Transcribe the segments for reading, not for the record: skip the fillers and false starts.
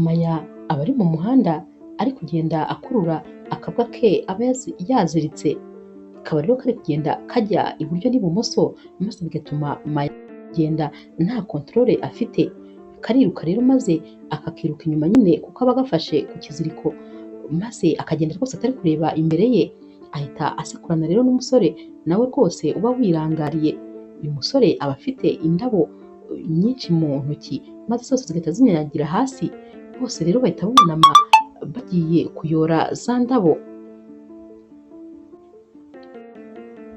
Maya aba ari mu muhanda ari kugenda akurura akabwa ke aba yaziritse, kaba rero kari kugenda kajya iburyo n'ibumoso, maze bigatuma Maya agenda nta controle afite, kariruka rero maze akakiruka inyuma nyine kuko aba gafashe ku kiziriko, maze akagenda rwose atari kureba imbere ye, ahita asekurana rero n'umusore nawe rwose uba wirangariye. Uyu musore aba afite indabo nyinshi mu ntoki, maze zose zigahita zinyanyagira hasi, bose rero bahita bunama bagiye kuyora za ndabo.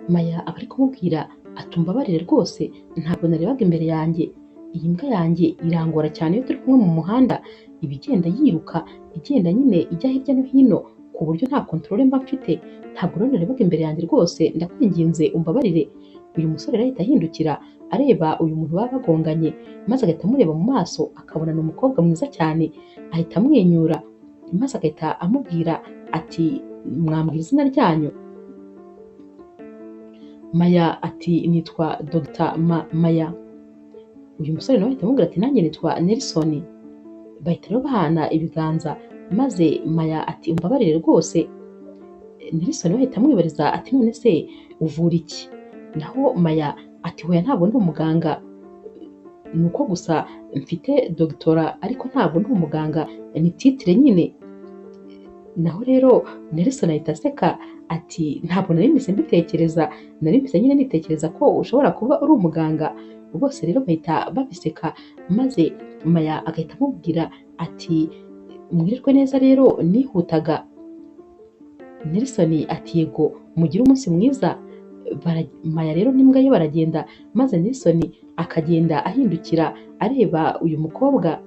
Maya aba ari kumubwira ati umbabarire rwose, ntabwo narebaga imbere yanjye, iyi mbwa yanjye irangora cyane iyo turi kumwe mu muhanda, iba igenda yiruka igenda nyine ijya hirya no hino ku buryo nta controle mba mfite, ntabwo rero narebaga imbere yanjye rwose, ndakwinginze umbabarire. Uyu musore rero ahita ahindukira areba uyu muntu baba bagonganye, maze agahita amureba mu maso akabona ni umukobwa mwiza cyane, ahita amwenyura maze agahita amubwira ati mwambwira izina ryanyu? Maya ati nitwa Dr Maya. Uyu musore nawe ahita amubwira ati nanjye nitwa Nelson. Bahita rero bahana ibiganza, maze Maya ati umbabarire rwose. Nelson nawe ahita amwibariza ati none se uvura iki? Naho Maya ati hoya ntabwo ndi umuganga, ni uko gusa mfite doctora ariko ntabwo ndi umuganga, ni titire nyine. Naho rero Nelson ahita aseka ati ntabwo nari mpise mbitekereza, nari mpise nyine nitekereza ko ushobora kuba uri umuganga. Bose rero bahita babiseka, maze Maya agahita amubwira ati mwirirwe neza rero nihutaga. Nelson ati yego mugire umunsi mwiza. Maya rero n'imbwa ye baragenda, maze Nelson akagenda ahindukira areba uyu mukobwa.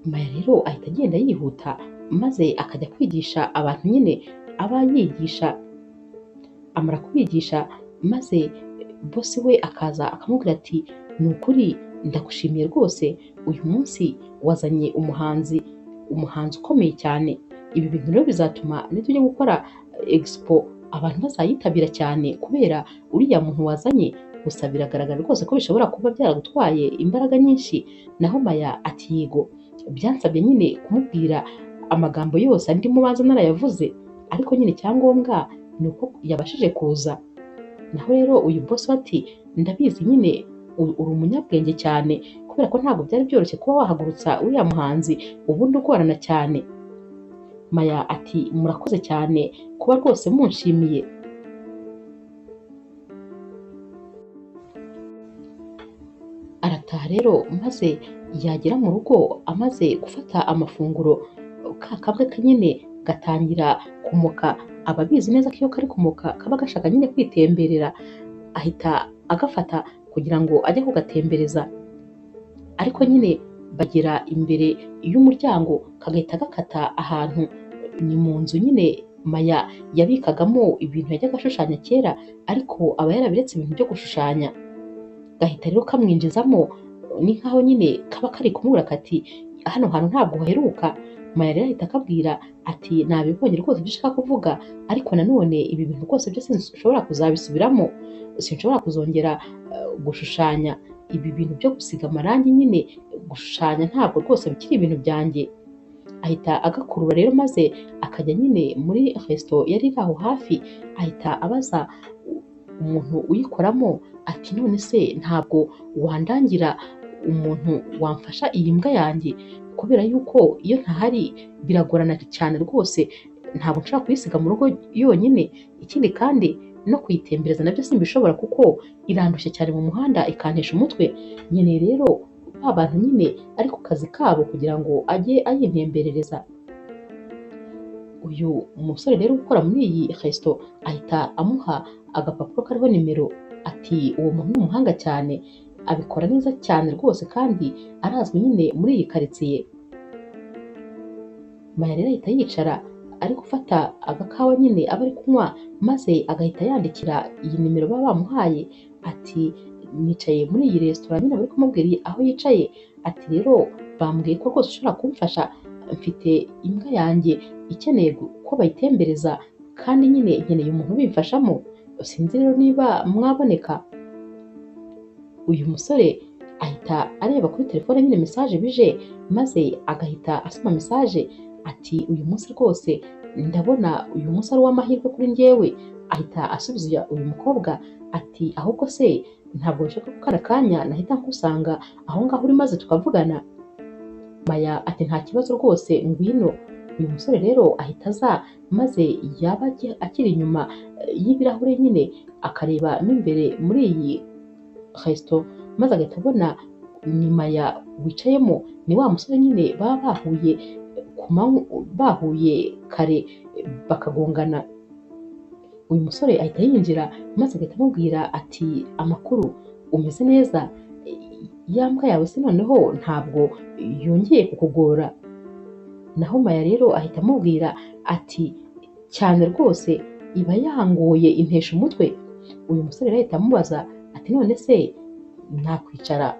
Maya rero ahita agenda yihuta, maze akajya kwigisha abantu nyine aba yigisha. Amara kubigisha maze bosi we akaza akamubwira ati ni ukuri ndagushimiye rwose, uyu munsi wazanye umuhanzi ukomeye cyane, ibi bintu rero bizatuma nitujya gukora expo abantu bazayitabira cyane kubera uriya muntu wazanye, gusa biragaragara rwose ko bishobora kuba byaragutwaye imbaraga nyinshi. Naho Maya ati yego, byansabye nyine kumubwira amagambo yose andimo banza narayavuze, ariko nyine icyangombwa ni uko yabashije kuza. Naho rero uyu boss ati ndabizi nyine uri umunyabwenge cyane, kubera ko ntabwo byari byoroshye kuba wahagurutsa uriya muhanzi ubundi ugorana cyane. Maya ati murakoze cyane kuba rwose munshimiye. Arataha rero maze yagera mu rugo amaze gufata amafunguro, ka kabwe ke nyine gatangira kumoka. Aba abizi neza ko iyo kari kumoka kaba gashaka nyine kwitemberera, ahita agafata kugira ngo ajye kugatembereza, ariko nyine bagera imbere y'umuryango kagahita gakata ahantu. Ni mu nzu nyine Maya yabikagamo ibintu yajyaga ashushanya kera, ariko aba yarabiretse ibintu byo gushushanya. Gahita rero kamwinjizamo, ni nkaho nyine kaba kari kumubwira kati hano hantu ntabwo haheruka. Maya rero ahita akabwira ati nabibonye rwose ibyo ushaka kuvuga, ariko nanone ibi bintu rwose byose sinshobora kuzabisubiramo, sinshobora kuzongera gushushanya ibi bintu byo gusiga amarangi, nyine gushushanya ntabwo rwose bikiri ibintu byanjye. Ahita agakurura rero maze akajya nyine muri resto yari iri aho hafi, ahita abaza umuntu uyikoramo ati none se ntabwo wandangira umuntu wamfasha iyi mbwa yanjye, kubera yuko iyo ntahari biragorana cyane rwose, ntabwo nshobora kuyisiga mu rugo yonyine, ikindi kandi no kuyitembereza nabyo simbishobora kuko irandushye cyane mu muhanda ikantesha umutwe. Nkeneye rero ba bantu nyine ari ku kazi kabo kugira ngo ajye ayintemberereza. Uyu musore rero ukora muri iyi resto ahita amuha agapapuro kariho nimero, ati uwo muntu ni umuhanga cyane, abikora neza cyane rwose kandi arazwi nyine muri iyi karitsiye. Maya rero ahita yicara ari gufata agakawa nyine aba ari kunywa, maze agahita yandikira iyi nimero baba bamuhaye, ati nicaye muri iyi resitora nyine bari kumubwira aho yicaye, ati rero bambwiye ko rwose ushobora kumfasha, mfite imbwa yanjye ikeneye ko bayitembereza kandi nyine nkeneye umuntu ubimfashamo, sinzi rero niba mwaboneka. uyu musore ahita areba kuri telefone nyine message bije, maze agahita asoma message ati uyu munsi rwose ndabona uyu munsi ari uw'amahirwe kuri njyewe. Ahita asubiza uyu mukobwa ati ahubwo se ntabwo bishaka ko kano kanya nahita nkusanga aho ngaho uri maze tukavugana. Maya ati nta kibazo rwose ngwino. Uyu musore rero ahita aza, maze yaba akiri inyuma y'ibirahure nyine akareba mo imbere muri iyi resto, maze agahita abona ni Maya wicayemo, ni wa musore nyine baba bahuye bahuye kare bakagongana. Uyu musore ahita yinjira maze agahita amubwira ati amakuru, umeze neza? Ya mbwa yawe se noneho ntabwo yongeye kukugora? Naho Maya rero ahita amubwira ati cyane rwose iba yangoye intesha umutwe. Uyu musore rero ahita amubaza ati none se nakwicara?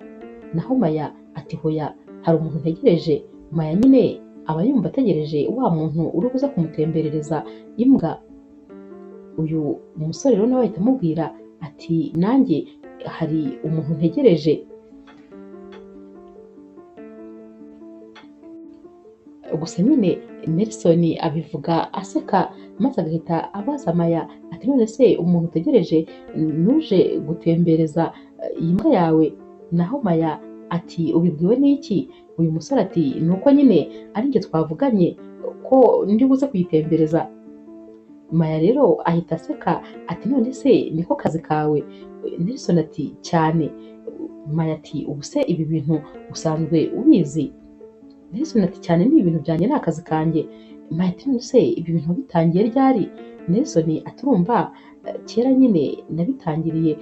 Naho Maya ati hoya, hari umuntu ntegereje. Maya nyine aba yumva ategereje wa muntu uri buza kumutemberereza imbwa. Uyu musore rero nawe ahita amubwira ati nanjye hari umuntu ntegereje. Gusa nyine Nelson abivuga aseka, maze agahita abaza Maya ati none se umuntu utegereje nuje gutembereza iyi mbwa yawe? Naho Maya ati ubibwiwe n'iki? Uyu musore ati nuko nyine ari njye twavuganye ko ndi buze kuyitembereza. Maya rero ahita aseka ati none se niko kazi kawe? Nelson ati cyane. Maya ati ubu se ibi bintu usanzwe ubizi? Nelson ati cyane, ni ibintu byanjye, ni akazi kanjye. Maya ati none se ibi bintu bitangiye ryari? Nelson ati urumva kera nyine nabitangiriye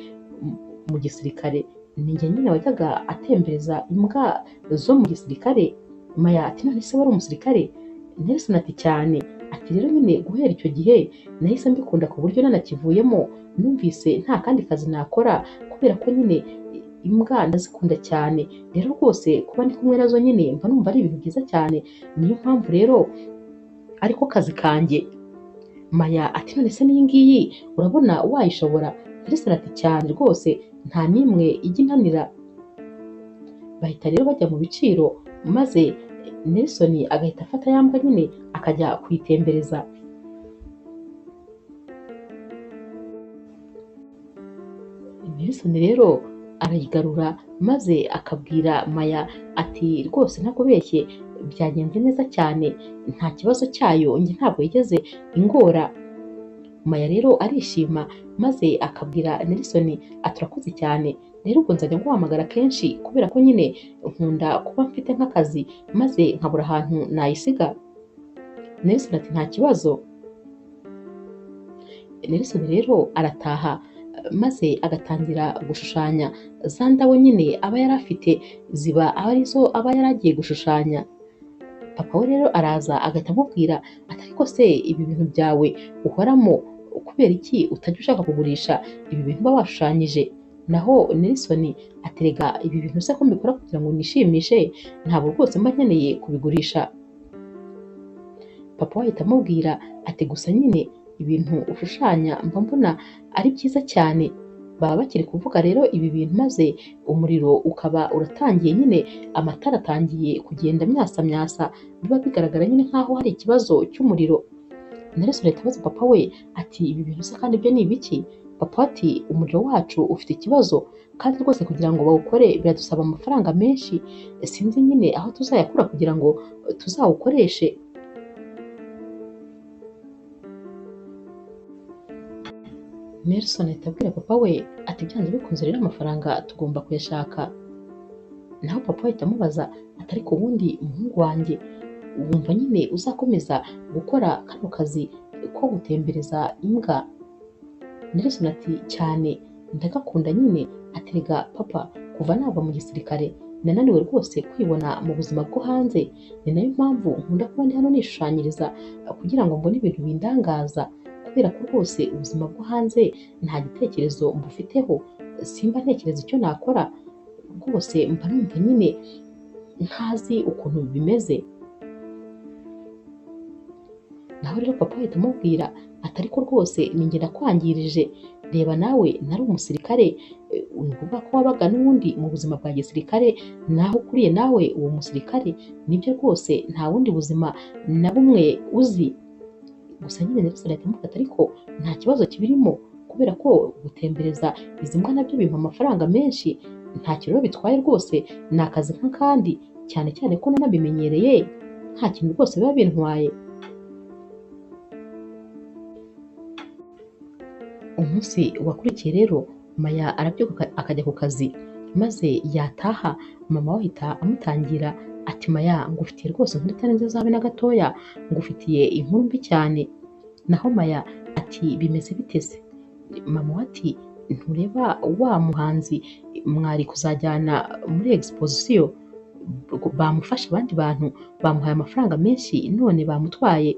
mu gisirikare, ni njye nyine wajyaga atembereza imbwa zo mu gisirikare. Maya ati none se wari umusirikare? Nelson ati cyane. Ati rero nyine guhera icyo gihe nahise mbikunda ku buryo nanakivuyemo numvise nta kandi kazi nakora, kubera ko nyine imbwa ndazikunda cyane. Rero rwose kuba ndi kumwe nazo nyine mba numva ari ibintu byiza cyane, niyo mpamvu rero ariko kazi kanjye. Maya ati none se n'iyi ngiyi urabona wayishobora? Nelson ati cyane rwose, nta n'imwe ijya inanira. Bahita rero bajya mu biciro, maze Nelson agahita afata ya mbwa nyine akajya kuyitembereza. Nelson rero arayigarura maze akabwira Maya ati rwose ntakubeshye byagenze neza cyane, nta kibazo cyayo, njye ntabwo yigeze ingora. Maya rero arishima maze akabwira Nelson ati urakoze cyane, rero ubwo nzajya nguhamagara kenshi kubera ko nyine nkunda kuba mfite nk'akazi maze nkabura ahantu nayisiga. Nelson ati nta kibazo. Nelson rero arataha maze agatangira gushushanya za ndabo nyine aba yari afite, ziba arizo aba yaragiye gushushanya. Papa we rero araza agahita amubwira ati ariko se ibi bintu byawe uhoramo kubera iki utajya ushaka kugurisha ibi bintu uba washushanyije? Naho Nelson aterega ibi bintu se ko mbikora kugira ngo nishimishe, ntabwo rwose mba nkeneye kubigurisha. Papa we ahita amubwira ati gusa nyine ibintu ushushanya mba mbona ari byiza cyane. Baba bakiri kuvuga rero ibi bintu, maze umuriro ukaba uratangiye nyine, amatara atangiye kugenda myasa, biba bigaragara nyine nk'aho hari ikibazo cy'umuriro. Nelson ahita abaza papa we ati ibi bintu se kandi byo ni ibiki? Papa ati umuriro wacu ufite ikibazo, kandi rwose kugira ngo bawukore biradusaba amafaranga menshi, sinzi nyine aho tuzayakura kugira ngo tuzawukoreshe. Nelson ahita abwira papa we ati byanze bikunze rero amafaranga tugomba kuyashaka. Naho papa ahita amubaza ati ariko ubundi umuhungu wanjye wumva nyine uzakomeza gukora kano kazi ko gutembereza imbwa? Nelson ati cyane, ndagakunda nyine. Aterega papa, kuva nava mu gisirikare nananiwe rwose kwibona mu buzima bwo hanze, ni nayo mpamvu nkunda kuba ndi hano nishushanyiriza kugira ngo mbone ibintu bindangaza, kubera ko rwose ubuzima bwo hanze nta gitekerezo mbufiteho, simba ntekereza icyo nakora, rwose mba numva nyine ntazi ukuntu bimeze. Naho rero papa ahita amubwira ati ariko rwose ni njye nakwangirije, reba nawe nari umusirikare, ni ukuvuga ko wabaga n'ubundi mu buzima bwa gisirikare, naho ukuriye nawe uwo musirikare, nibyo rwose nta bundi buzima na bumwe uzi. Gusa nyine Nelson ahita amufata, ariko nta kibazo kibirimo kubera ko gutembereza izi mbwa nabyo bimpa amafaranga menshi, nta kintu rero bitwaye rwose, ni akazi nk'akandi, cyane cyane ko nanabimenyereye, nta kintu rwose biba bintwaye. Umunsi wakurikiye rero Maya arabyuka akajya ku kazi, maze yataha mama we ahita amutangira ati Maya, ngufitiye rwose inkuru itari nziza habe na gatoya, ngufitiye inkuru mbi cyane. Naho Maya ati bimeze bite se? Mama we ati ntureba wa muhanzi mwari kuzajyana muri exposition, bamufashe abandi bantu bamuhaye amafaranga menshi none bamutwaye.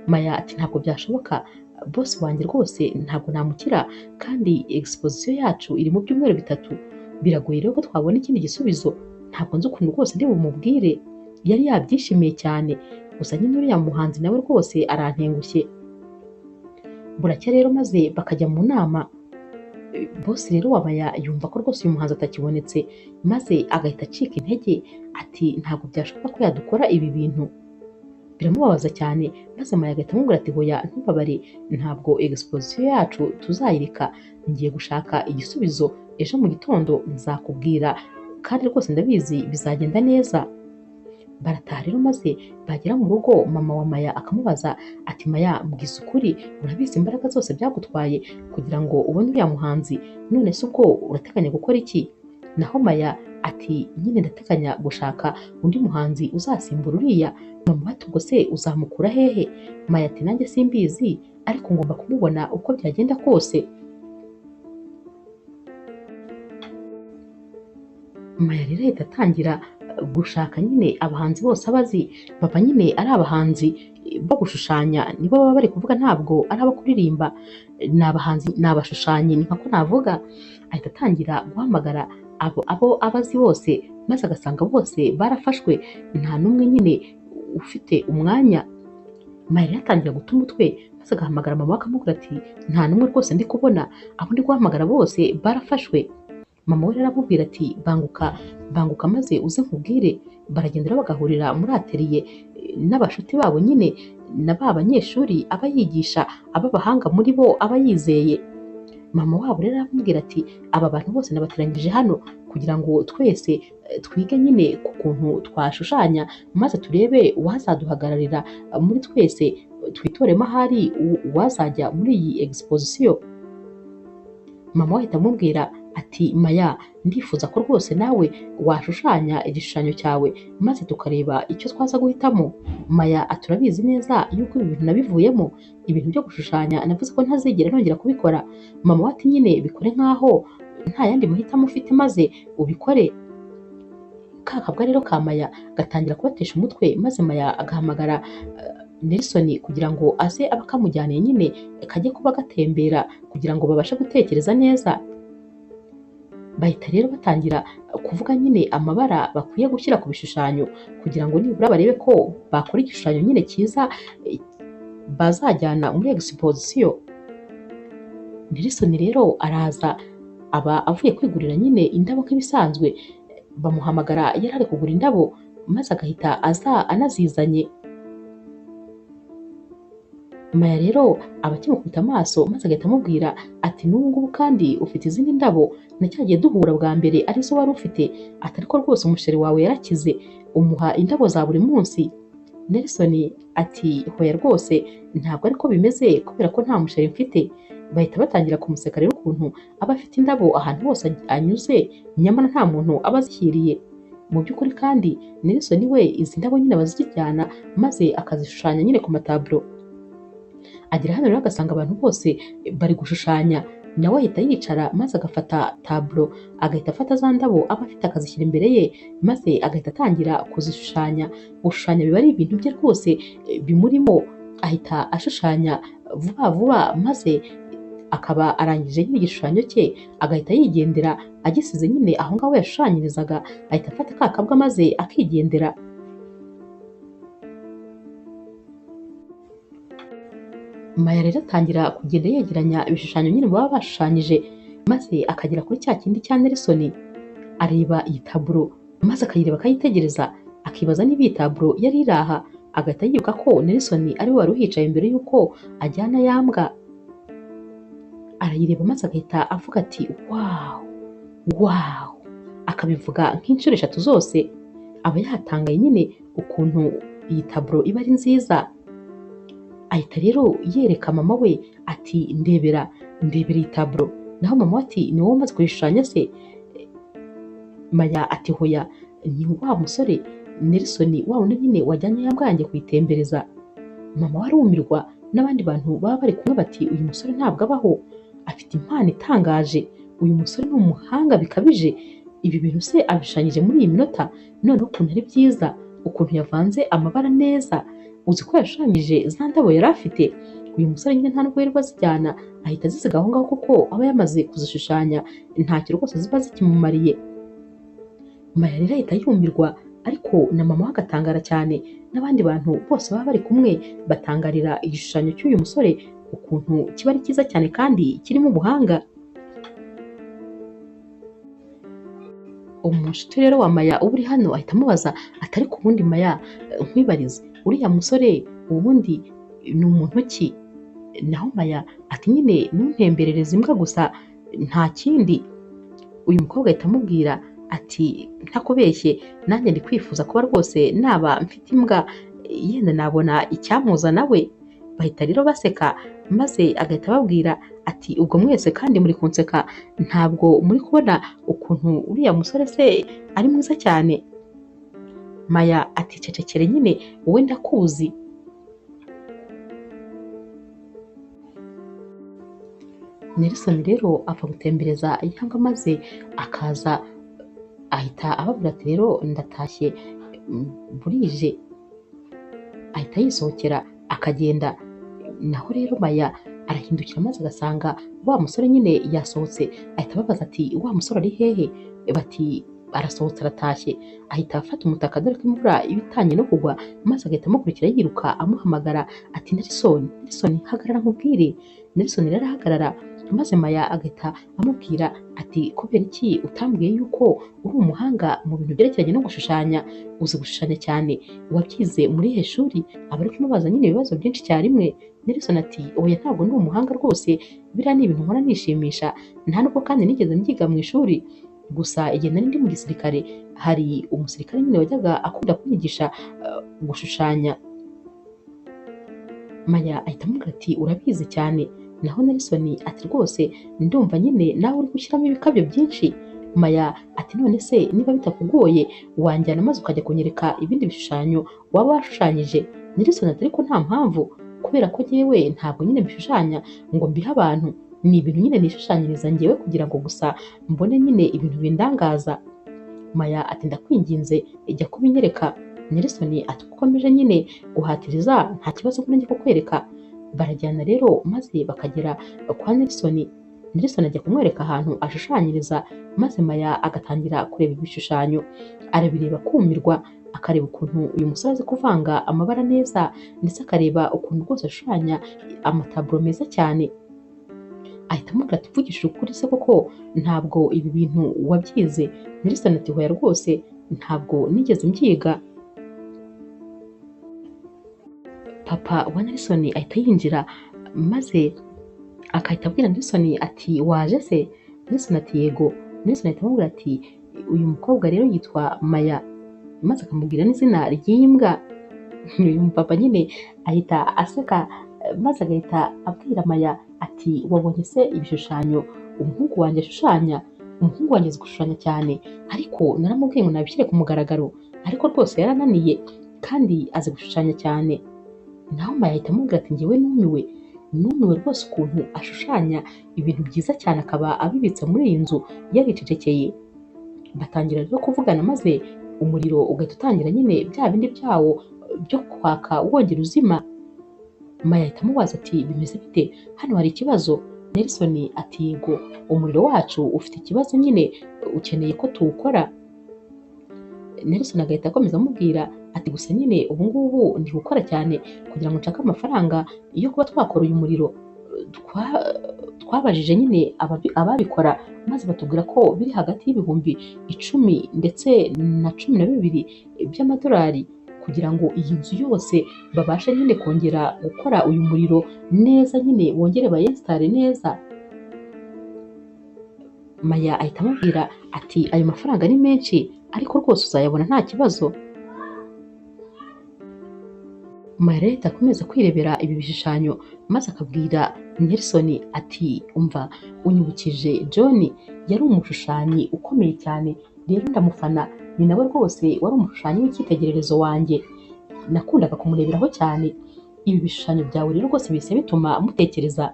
Maya ati ntabwo byashoboka, boss wanjye rwose ntabwo namukira, kandi exposition yacu iri mu byumweru bitatu, biragoye rero ko twabona ikindi gisubizo, ntabwo nzi ukuntu rwose ndi bumubwire. Yari yabyishimiye cyane, gusa nyine uriya muhanzi nawe rwose arantengushye. Buracya rero maze bakajya mu nama. Boss rero wa Maya yumva ko rwose uyu muhanzi atakibonetse, maze agahita acika intege ati ntabwo byashoboka ko yadukora ibi bintu. Biramubabaza cyane, maze Maya agahita amubwira ati hoya ntubabare, ntabwo exposition yacu tuzayireka, ngiye gushaka igisubizo, ejo mu gitondo nzakubwira, kandi rwose ndabizi bizagenda neza. Barataha rero maze bagera mu rugo, mama wa Maya akamubaza ati Maya, mbwiza ukuri, urabizi imbaraga zose byagutwaye kugira ngo ubone uriya muhanzi, none se ubwo urateganya gukora iki? Naho Maya ati nyine ndateganya gushaka undi muhanzi uzasimbura uriya. Mama ati ubwo se uzamukura hehe? Maya ati nanjye simbizi, ariko ngomba kumubona uko byagenda kose. Maya rero ahita atangira gushaka nyine abahanzi bose abazi, baba nyine ari abahanzi bo gushushanya, nibo baba bari kuvuga, ntabwo ari abo kuririmba, ni abahanzi, ni abashushanyi, ni nkako navuga. Ahita atangira guhamagara abo abazi bose, maze agasanga bose barafashwe, nta n'umwe nyine ufite umwanya. Maya yatangira guta umutwe, maze agahamagara mama we akamubwira ati nta n'umwe rwose ndi kubona, abo ndi guhamagara bose barafashwe. Mama we rero aramubwira ati banguka maze uze nkubwire. Baragenda rero bagahurira muri atelier n'abashuti babo nyine, na ba banyeshuri aba yigisha, ab'abahanga muri bo aba yizeye. Mama wabo rero aramubwira ati aba bantu bose nabateranyije hano kugira ngo twese twige nyine ku kuntu twashushanya, maze turebe uwazaduhagararira muri twese, twitoremo ahari uwazajya muri iyi exposition. Mama we ahita amubwira ati Maya, ndifuza ko rwose nawe washushanya igishushanyo cyawe, maze tukareba icyo twaza guhitamo. Maya ati urabizi neza yuko ibi bintu nabivuyemo, ibintu byo gushushanya navuze ko ntazigera nongera kubikora. Mama we ati nyine bikore nkaho nta yandi mahitamo ufite, maze ubikore. Ka kabwa rero ka Maya gatangira kubatesha umutwe, maze Maya agahamagara Nelson kugira ngo aze aba kamujyaniye nyine kajye kuba gatembera, kugira ngo babashe gutekereza neza. Bahita rero batangira kuvuga nyine amabara bakwiye gushyira ku bishushanyo, kugira ngo nibura barebe ko bakora igishushanyo nyine cyiza bazajyana muri exposition. Nelson rero araza, aba avuye kwigurira nyine indabo nk'ibisanzwe, bamuhamagara yari ari kugura indabo, maze agahita aza anazizanye. Maya rero aba akimukubita amaso, maze agahita amubwira ati n'ubu ngubu kandi ufite izindi ndabo, na cyagiye duhura bwa mbere arizo wari ufite, ati ariko rwose umusheri wawe yarakize, umuha indabo za buri munsi. Nelson ati hoya rwose ntabwo ariko bimeze, kubera ko nta musheri mfite. Bahita batangira kumuseka rero ukuntu aba afite indabo ahantu hose anyuze, nyamara nta muntu aba azishyiriye. Mu by'ukuri kandi Nelson we izi ndabo nyine abazijyana, maze akazishushanya nyine ku mataburo. Agera hano rero agasanga abantu bose bari gushushanya, nawe ahita yicara, maze agafata taburo, agahita afata za ndabo aba afite akazishyira imbere ye, maze agahita atangira kuzishushanya. Gushushanya biba ari ibintu bye rwose bimurimo, ahita ashushanya vuba vuba, maze akaba arangije nyine igishushanyo cye, agahita yigendera, agisize nyine aho ngaho yashushanyirizaga, ahita afata ka kabwa maze akigendera. Maya rero atangira kugenda yegeranya ibishushanyo nyine baba bashushanyije, maze akagera kuri cya kindi cya Nelson, areba iyi taburo maze akayireba akayitegereza, akibaza niba iyi taburo yari iri aha, agahita yibuka ko Nelson ari we wari uhicaye mbere y'uko ajyana ya mbwa. Arayireba maze agahita avuga ati wawu wawu, akabivuga nk'inshuro 3 zose. Aba yatangaye nyine ukuntu iyi taburo iba ari nziza. Ahita rero yereka mama we ati ndebera iyi taburo, naho mama we ati ni wowe umaze kuyishushanya se? Maya ati hoya, ni wa musore Nelson wa wundi nyine wajyanye ya mbwa yanjye kuyitembereza. Mama we arumirwa, n'abandi bantu baba bari kumwe bati uyu musore ntabwo abaho, afite impano itangaje, uyu musore ni umuhanga bikabije, ibi bintu se abishushanyije muri iyi minota, noneho ukuntu ari byiza, ukuntu yavanze amabara neza, uzi ko yashushanyije za ndabo yari afite. Uyu musore nyine nta nubwo yirirwa azijyana, ahita azisiga aho ngaho kuko aba yamaze kuzishushanya, ntacyo rwose ziba zikimumariye. Maya rero ahita yumirwa, ariko na mama we agatangara cyane, n'abandi bantu bose baba bari kumwe batangarira igishushanyo cy'uyu musore ukuntu kiba ari cyiza cyane kandi kirimo ubuhanga. Umushuti rero wa Maya uba uri hano ahita amubaza ati ariko ubundi Maya, nkwibarize, uriya musore ubundi ni umuntu ki? Naho Maya ati nyine ntuntemberereze imbwa gusa, nta kindi. Uyu mukobwa ahita amubwira ati ntakubeshye, nanjye ndi kwifuza kuba rwose naba mfite imbwa, yenda nabona icyamuzana we. Bahita rero baseka, maze agahita ababwira ati ubwo mwese kandi muri kunseka, ntabwo muri kubona ukuntu uriya musore se ari mwiza cyane? Maya ati cecekere nyine, wowe ndakuzi. Nelson rero apfa gutembereza inyanga maze akaza, ahita ababwira ati rero ndatashye, burije. Ahita yisohokera akagenda. Naho rero Maya arahindukira maze agasanga wa musore nyine yasohotse, ahita ababaza ati wa musore ari hehe? Bati arasohotse aratashye. Ahita afata umutaka dore ko imvura iba itanye no kugwa, maze agahita amukurikira yiruka amuhamagara ati Nelson, hagarara nkubwire. Nelson rero arahagarara, maze Maya agahita amubwira ati kubera iki utambwiye yuko uri umuhanga mu bintu byerekeranye no gushushanya? Uzi gushushanya cyane, wabyize muri he shuri? Aba ari kumubaza nyine ibibazo byinshi icyarimwe. Nelson ati oya, ntabwo ndi umuhanga rwose, biriya ni ibintu nkora nishimisha, nta nubwo kandi nigeze mbyiga mu ishuri. Gusa igihe nari ndi mu gisirikare, hari umusirikare nyine wajyaga akunda kunyigisha gushushanya. Maya ahita amubwira ati urabizi cyane. Naho Nelson ati rwose ndumva nyine nawe uri gushyiramo ibikabyo byinshi. Maya ati none se niba bitakugoye wanjyana maze ukajya kunyereka ibindi bishushanyo waba washushanyije? Nelson ati ariko nta mpamvu, kubera ko njyewe ntabwo nyine mbishushanya ngo mbihe abantu, ni ibintu nyine nishushanyiriza njyewe kugira ngo gusa mbone nyine ibintu bindangaza. Maya ati ndakwinginze ijya kubinyereka. Nelson ati ukomeje nyine guhatiriza nta kibazo ko njye kukwereka. Barajyana rero maze bakagera kwa Nelson. Nelson ajya kumwereka ahantu ashushanyiriza, maze Maya agatangira kureba ibishushanyo, arabireba kumirwa, akareba ukuntu uyu musore azi kuvanga amabara neza, ndetse akareba ukuntu rwose ashushanya amataburo meza cyane. Ahita amubwira ati mvugishije ukuri se koko ntabwo ibi bintu wabyize? Nelson ati hoya rwose ntabwo nigeze mbyiga. Papa wa Nelson ahita yinjira, maze akahita abwira Nelson ati waje se? Nelson ati yego. Nelson ahita amubwira ati uyu mukobwa rero yitwa Maya, maze akamubwira n'izina ry'imbwa. Uyu mupapa nyine ahita aseka, maze agahita abwira Maya ati wabonye se ibishushanyo umuhungu wanjye ashushanya? Umuhungu wanjye azi gushushanya cyane, ariko naramubwiye ngo nabishyire ku mugaragaro, ariko rwose yarananiye kandi azi gushushanya cyane. Naho Maya ahita amubwira ati njyewe numiwe rwose ukuntu ashushanya ibintu byiza cyane, akaba abibitse muri iyi nzu yaricecekeye. Batangira rero kuvugana, maze umuriro ugahita utangira nyine bya bindi byawo byo kwaka wongera uzima. Maya ahita amubaza ati bimeze bite, hano hari ikibazo? Nelson ati yego, umuriro wacu ufite ikibazo nyine, ukeneye ko tuwukora. Nelson agahita akomeza amubwira ati gusa nyine ubu ngubu ndi gukora cyane kugira ngo nshake amafaranga yo kuba twakora uyu muriro. Twabajije nyine ababikora maze batubwira ko biri hagati y'ibihumbi 10 ndetse na 12 by'amadolari kugira ngo iyi nzu yose babashe nyine kongera gukora uyu muriro neza, nyine bongere bayinstare neza. Maya ahita amubwira ati ayo mafaranga ni menshi ariko rwose uzayabona nta kibazo. Maya rero ahita akomeza kwirebera ibi bishushanyo maze akabwira Nelson ati umva, unyibukije John, yari umushushanyi ukomeye cyane, rero ndamufana, ni nawe rwose wari umushushanyi w'icyitegererezo wanjye, nakundaga kumureberaho cyane. Ibi bishushanyo byawe rero rwose bise bituma mutekereza.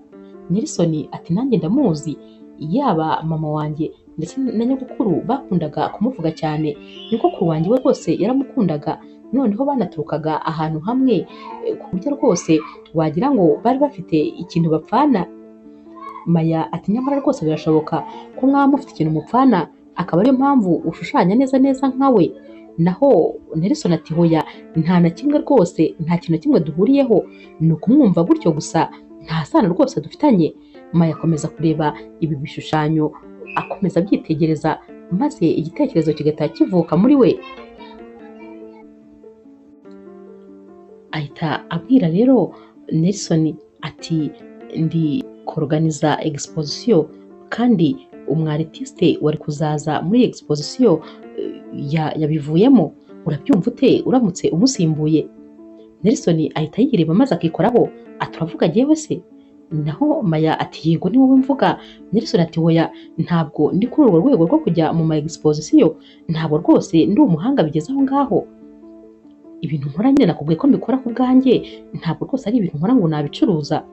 Nelson ati nanjye ndamuzi, yaba mama wanjye ndetse na nyogokuru bakundaga kumuvuga cyane. Nyogokuru wanjye we rwose yaramukundaga, noneho banaturukaga ahantu hamwe ku buryo rwose wagira ngo bari bafite ikintu bapfana. Maya ati nyamara rwose birashoboka ko mwaba mufite ikintu mupfana, akaba ariyo mpamvu ushushanya neza neza nkawe. Naho Nelson ati hoya, nta na kimwe rwose, nta kintu kimwe duhuriyeho, ni ukumwumva gutyo gusa, nta sano rwose dufitanye. Maya akomeza kureba ibi bishushanyo, akomeza abyitegereza, maze igitekerezo kigahita kivuka muri we. Ahita abwira rero Nelson ati ndi kuorganiza exposition kandi umwaritiste wari kuzaza muri exposition yabivuyemo, urabyumva ute uramutse umusimbuye? Nelson ahita yireba maze akikoraho aturavuga jyewe se? Naho Maya ati yego ni wowe mvuga. Nelson ati hoya, ntabwo ndi kuri urwo rwego rwo kujya mu ma exposition, ntabwo rwose ndi umuhanga bigeze aho ngaho. Ibintu nkora nyine nakubwiye ko mbikora ku bwanjye, ntabwo rwose ari ibintu nkora ngo nabicuruza.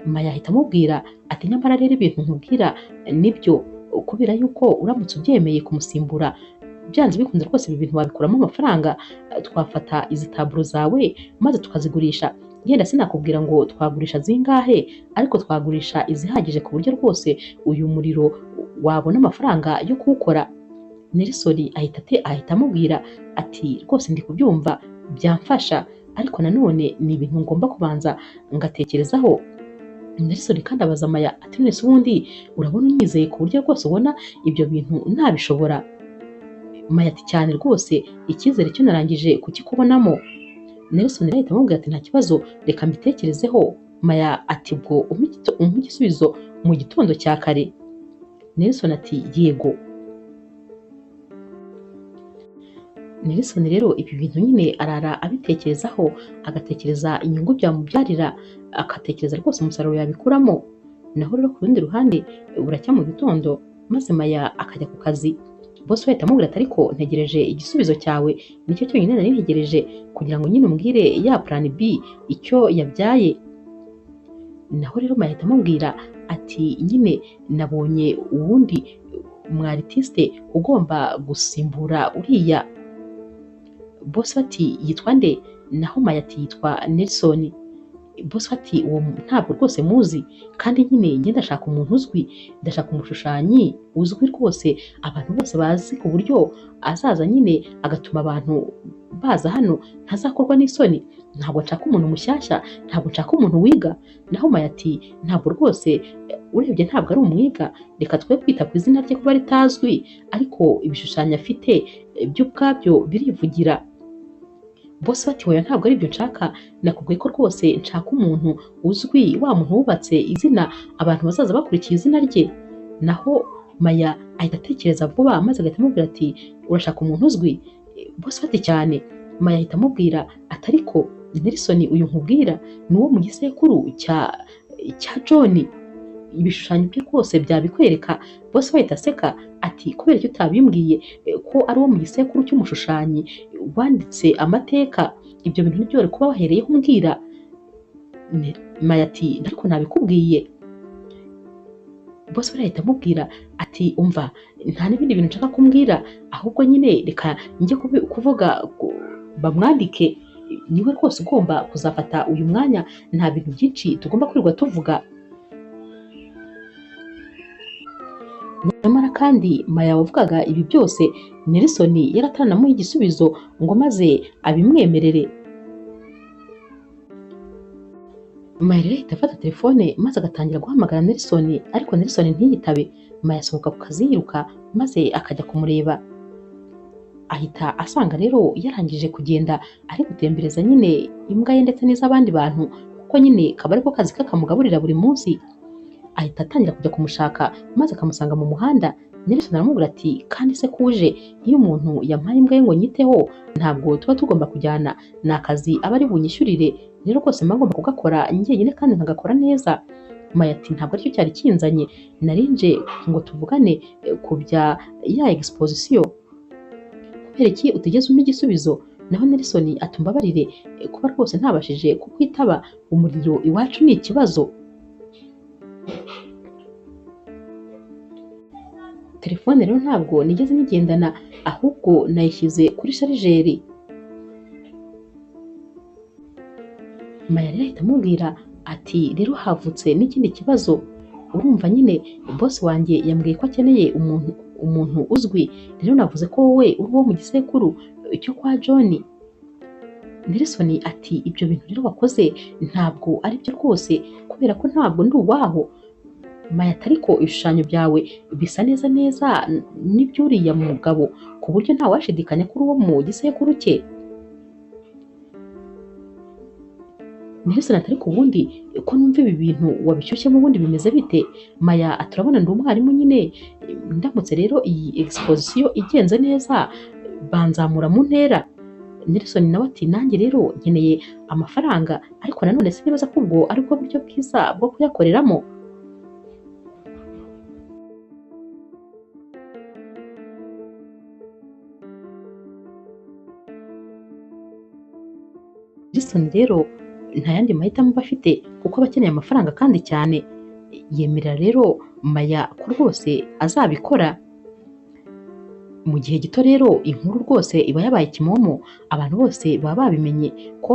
Maya ahita amubwira ati nyamara rero ibintu nkubwira nibyo, kubera yuko uramutse ubyemeye kumusimbura, byanze bikunze rwose ibi bintu wabikuramo amafaranga. Twafata izi taburo zawe maze tukazigurisha, yenda sinakubwira ngo twagurisha zingahe, ariko twagurisha izihagije ku buryo rwose uyu muriro wabona amafaranga yo kuwukora. Nelson ahita amubwira ati rwose ndi kubyumva, byamfasha, ariko nanone ni ibintu ngomba kubanza ngatekerezaho. Nelson kandi abaza Maya ati none se ubundi urabona unyizeye ku buryo rwose ubona ibyo bintu ntabishobora? Maya ati cyane rwose, icyizere cyo narangije kukikubonamo. Nelson ahita amubwira ati nta kibazo, reka mbitekerezeho. Maya ati ubwo umpa igisubizo mu gitondo cya kare? Nelson ati yego. Nelson rero ibi bintu nyine arara abitekerezaho, agatekereza inyungu byamubyarira, agatekereza rwose umusaruro yabikuramo. Naho rero ku rundi ruhande buracya mu gitondo, maze Maya akajya ku kazi. Boss we ahita amubwira ati ariko ntegereje igisubizo cyawe, nicyo cyonyine nari ntegereje kugira ngo nyine umbwire ya plan B icyo yabyaye. Naho rero Maya ahita amubwira ati nyine nabonye uwundi umwaritiste ugomba gusimbura uriya. Boss ati yitwa nde? Naho Maya ati yitwa Nelson. Boss ati uwo ntabwo rwose muzi, kandi nyine njye ndashaka umuntu uzwi, ndashaka umushushanyi uzwi rwose, abantu bose bazi ku buryo azaza nyine agatuma abantu baza hano ntazakorwa n'isoni. Ntabwo nshaka umuntu mushyashya, ntabwo nshaka umuntu wiga. Naho Maya ati ntabwo rwose, urebye ntabwo ari umwiga, reka twe kwita ku izina rye kuba ritazwi, ariko ibishushanyo afite byo ubwabyo birivugira. Boss ati hoya ntabwo ari byo nshaka, nakubwiye ko rwose nshaka umuntu uzwi, wa muntu wubatse izina abantu bazaza bakurikiye izina rye. Naho Maya ahita atekereza vuba maze agahita amubwira ati urashaka umuntu uzwi? Boss ati cyane. Maya ahita amubwira ati ariko Nelson uyu nkubwira ni uwo mu gisekuru cya John, ibishushanyo bye rwose byabikwereka. Boss ahita aseka ati kubera icyo utabimbwiye ko ari uwo mu gisekuru cy'umushushanyi wanditse amateka, ibyo bintu nibyo wari kuba wahereyeho umbwira. Maya ati ariko nabikubwiye. Boss ahita amubwira ati umva, nta n'ibindi bintu nshaka kumbwira, ahubwo nyine reka njye kuvuga bamwandike, niwe rwose ugomba kuzafata uyu mwanya, nta bintu byinshi tugomba kwirirwa tuvuga. Nyamara kandi Maya wavugaga ibi byose Nelson yari ataranamuha igisubizo ngo maze abimwemerere. Maya rero ahita afata telefone maze agatangira guhamagara Nelson, ariko Nelson ntiyitabe. Maya asohoka ku kazi yiruka maze akajya kumureba. Ahita asanga rero yarangije kugenda ari gutembereza nyine imbwa ye ndetse n'iz'abandi bantu, kuko nyine kaba ariko kazi ke kamugaburira buri munsi. Ahita atangira kujya kumushaka maze akamusanga mu muhanda. Nelson aramubwira ati kandi se kuje, iyo umuntu yampaye imbwa ye ngo nyiteho ntabwo tuba tugomba kujyana, ni akazi aba ari bunyishyurire, rero rwose mba ngomba kugakora njyenyine kandi nkagakora neza. Maya ati ntabwo aricyo cyari kinzanye, narinje ngo tuvugane ku bya ya exposition. Kubera iki utigeze umpa igisubizo? Naho Nelson atumbabarire kuba rwose ntabashije kukwitaba, umuriro iwacu ni ikibazo. Telefone rero ntabwo nigeze nigendana, ahubwo nayishyize kuri sharijeri. Maya rero ahita amubwira ati rero havutse n'ikindi kibazo, urumva nyine boss wanjye yambwiye ko akeneye umuntu uzwi, rero navuze ko wowe uri uwo mu gisekuru cyo kwa John. Nelson ati ibyo bintu rero wakoze ntabwo ari byo rwose, kubera ko ntabwo ndi uwaho. Maya ati ariko ibishushanyo byawe bisa neza neza n'iby'uriya mugabo, ku buryo nta washidikanya ko uri uwo mu gisekuru cye. Nelson ati ariko ubundi ko numva ibi bintu wabishyushyemo ubundi bimeze bite? Maya ati urabona ndi umwarimu nyine, ndamutse rero iyi exposition igenze neza banzamura mu ntera. Nelson nawe ati nanjye rero nkeneye amafaranga, ariko nanone sinibaza ko ubwo ari bwo buryo bwiza bwo kuyakoreramo. Nelson rero nta yandi mahitamo aba afite kuko aba akeneye amafaranga kandi cyane. Yemerera rero Maya ko rwose azabikora. Mu gihe gito rero inkuru rwose iba yabaye kimomo, abantu bose baba babimenye ko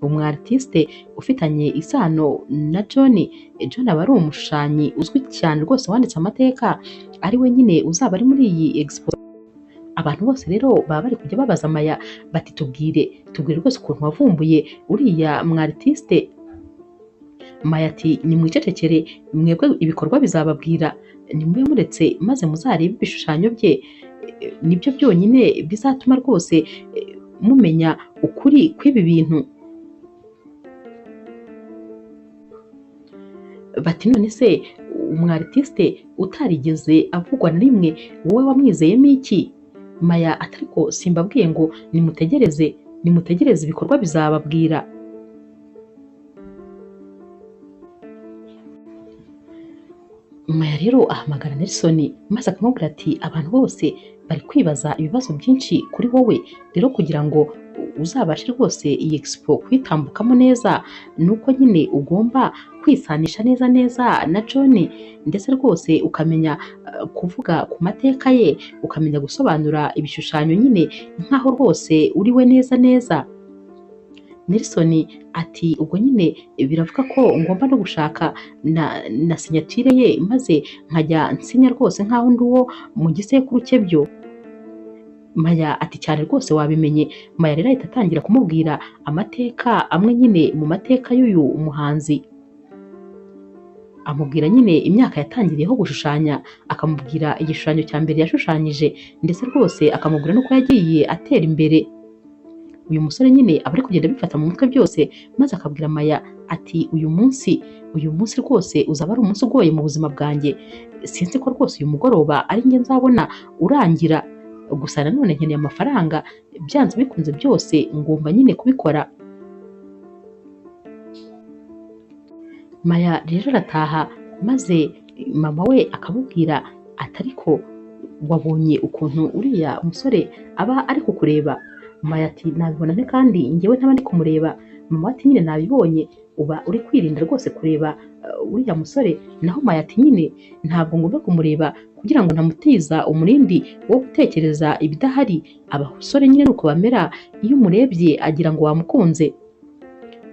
umwartiste ufitanye isano na John aba ari umushushanyi uzwi cyane rwose wanditse amateka, ari we nyine uzaba ari muri iyi expo. Abantu bose rero baba bari kujya babaza Maya bati tubwire rwose ukuntu wavumbuye uriya mwartiste. Maya ati nimwicecekere mwebwe ibikorwa bizababwira, nimube muretse maze muzarebe ibishushanyo bye, nibyo byonyine bizatuma rwose mumenya ukuri kw'ibi bintu. Bati none se umwartiste utarigeze avugwa na rimwe wowe wamwizeyemo iki? Maya ati ariko simbabwiye ngo nimutegereze ibikorwa bizababwira. Maya rero ahamagara Nelson maze akamubwira ati abantu bose bari kwibaza ibibazo byinshi kuri wowe, rero kugira ngo uzabashe rwose iyi expo kwitambukamo neza, nuko nyine ugomba kwisanisha neza na John, ndetse rwose ukamenya kuvuga ku mateka ye, ukamenya gusobanura ibishushanyo nyine nkaho rwose uri we neza. Nelson ati ubwo nyine biravuga ko ngomba no gushaka na signature ye maze nkajya nsinya rwose nkaho ndi uwo mu gisekuru cye byo. Maya ati cyane rwose wabimenye. Maya rero ahita atangira kumubwira amateka amwe nyine mu mateka y'uyu muhanzi. Amubwira nyine imyaka yatangiriyeho gushushanya, akamubwira igishushanyo cya mbere yashushanyije, ndetse rwose akamubwira n'uko yagiye atera imbere. Uyu musore nyine aba ari kugenda bifata mu mutwe byose, maze akabwira Maya ati uyu munsi rwose uzaba ari umunsi ugoye mu buzima bwanjye, sinzi ko rwose uyu mugoroba ari njye nzabona urangira, gusa nanone nkeneye amafaranga, byanze bikunze byose ngomba nyine kubikora. Maya rero arataha maze mama we akamubwira ati ariko wabonye ukuntu uriya musore aba ari kukureba? Maya ati nabibona nte kandi njyewe ntaba ndi kumureba. Mama ati nyine nabibonye, uba uri kwirinda rwose kureba uriya musore. Naho Maya ati nyine ntabwo ngomba kumureba kugira ngo ntamutiza umurindi wo gutekereza ibidahari. Abasore nyine nuko bamera, iyo umurebye agira ngo wamukunze.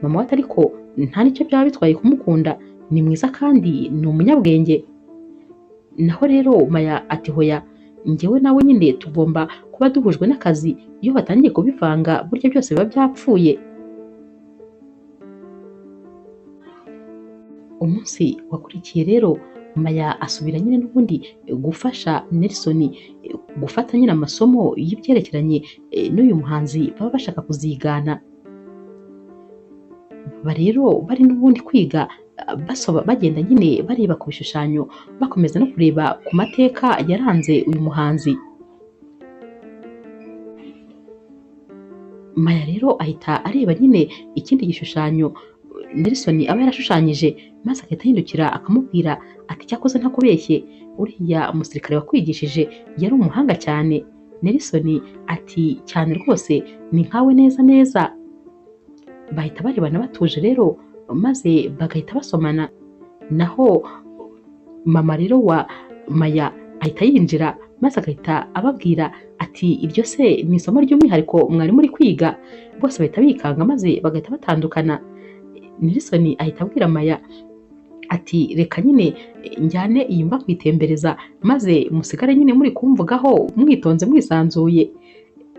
Mama ati ariko nta nicyo byaba bitwaye kumukunda, ni mwiza kandi ni umunyabwenge. naho rero Maya ati hoya, njyewe nawe nyine tugomba kuba duhujwe n'akazi, iyo batangiye kubivanga burya byose biba byapfuye. Umunsi wakurikiye rero Maya asubira nyine n'ubundi gufasha Nelson gufata nyine amasomo y'ibyerekeranye n'uyu muhanzi baba bashaka kuzigana. Baba rero bari n'ubundi kwiga bagenda nyine bareba ku bishushanyo, bakomeza no kureba ku mateka yaranze uyu muhanzi. Maya rero ahita areba nyine ikindi gishushanyo Nelson aba yarashushanyije, maze agahita yindukira akamubwira ati cyakoze ntakubeshye, uriya umusirikare wakwigishije yari umuhanga cyane. Nelson ati cyane rwose, ni nkawe neza neza. Bahita barebana batuje rero, maze bagahita basomana. Naho mama rero wa Maya ahita yinjira, maze agahita ababwira ati iryo se ni isomo ry'umwihariko mwari muri kwiga? Bose bahita bikanga maze bagahita batandukana. Nelson ahita abwira Maya ati reka nyine njyane iyi mba kwitembereza, maze musigare nyine muri kumvugaho mwitonze mwisanzuye.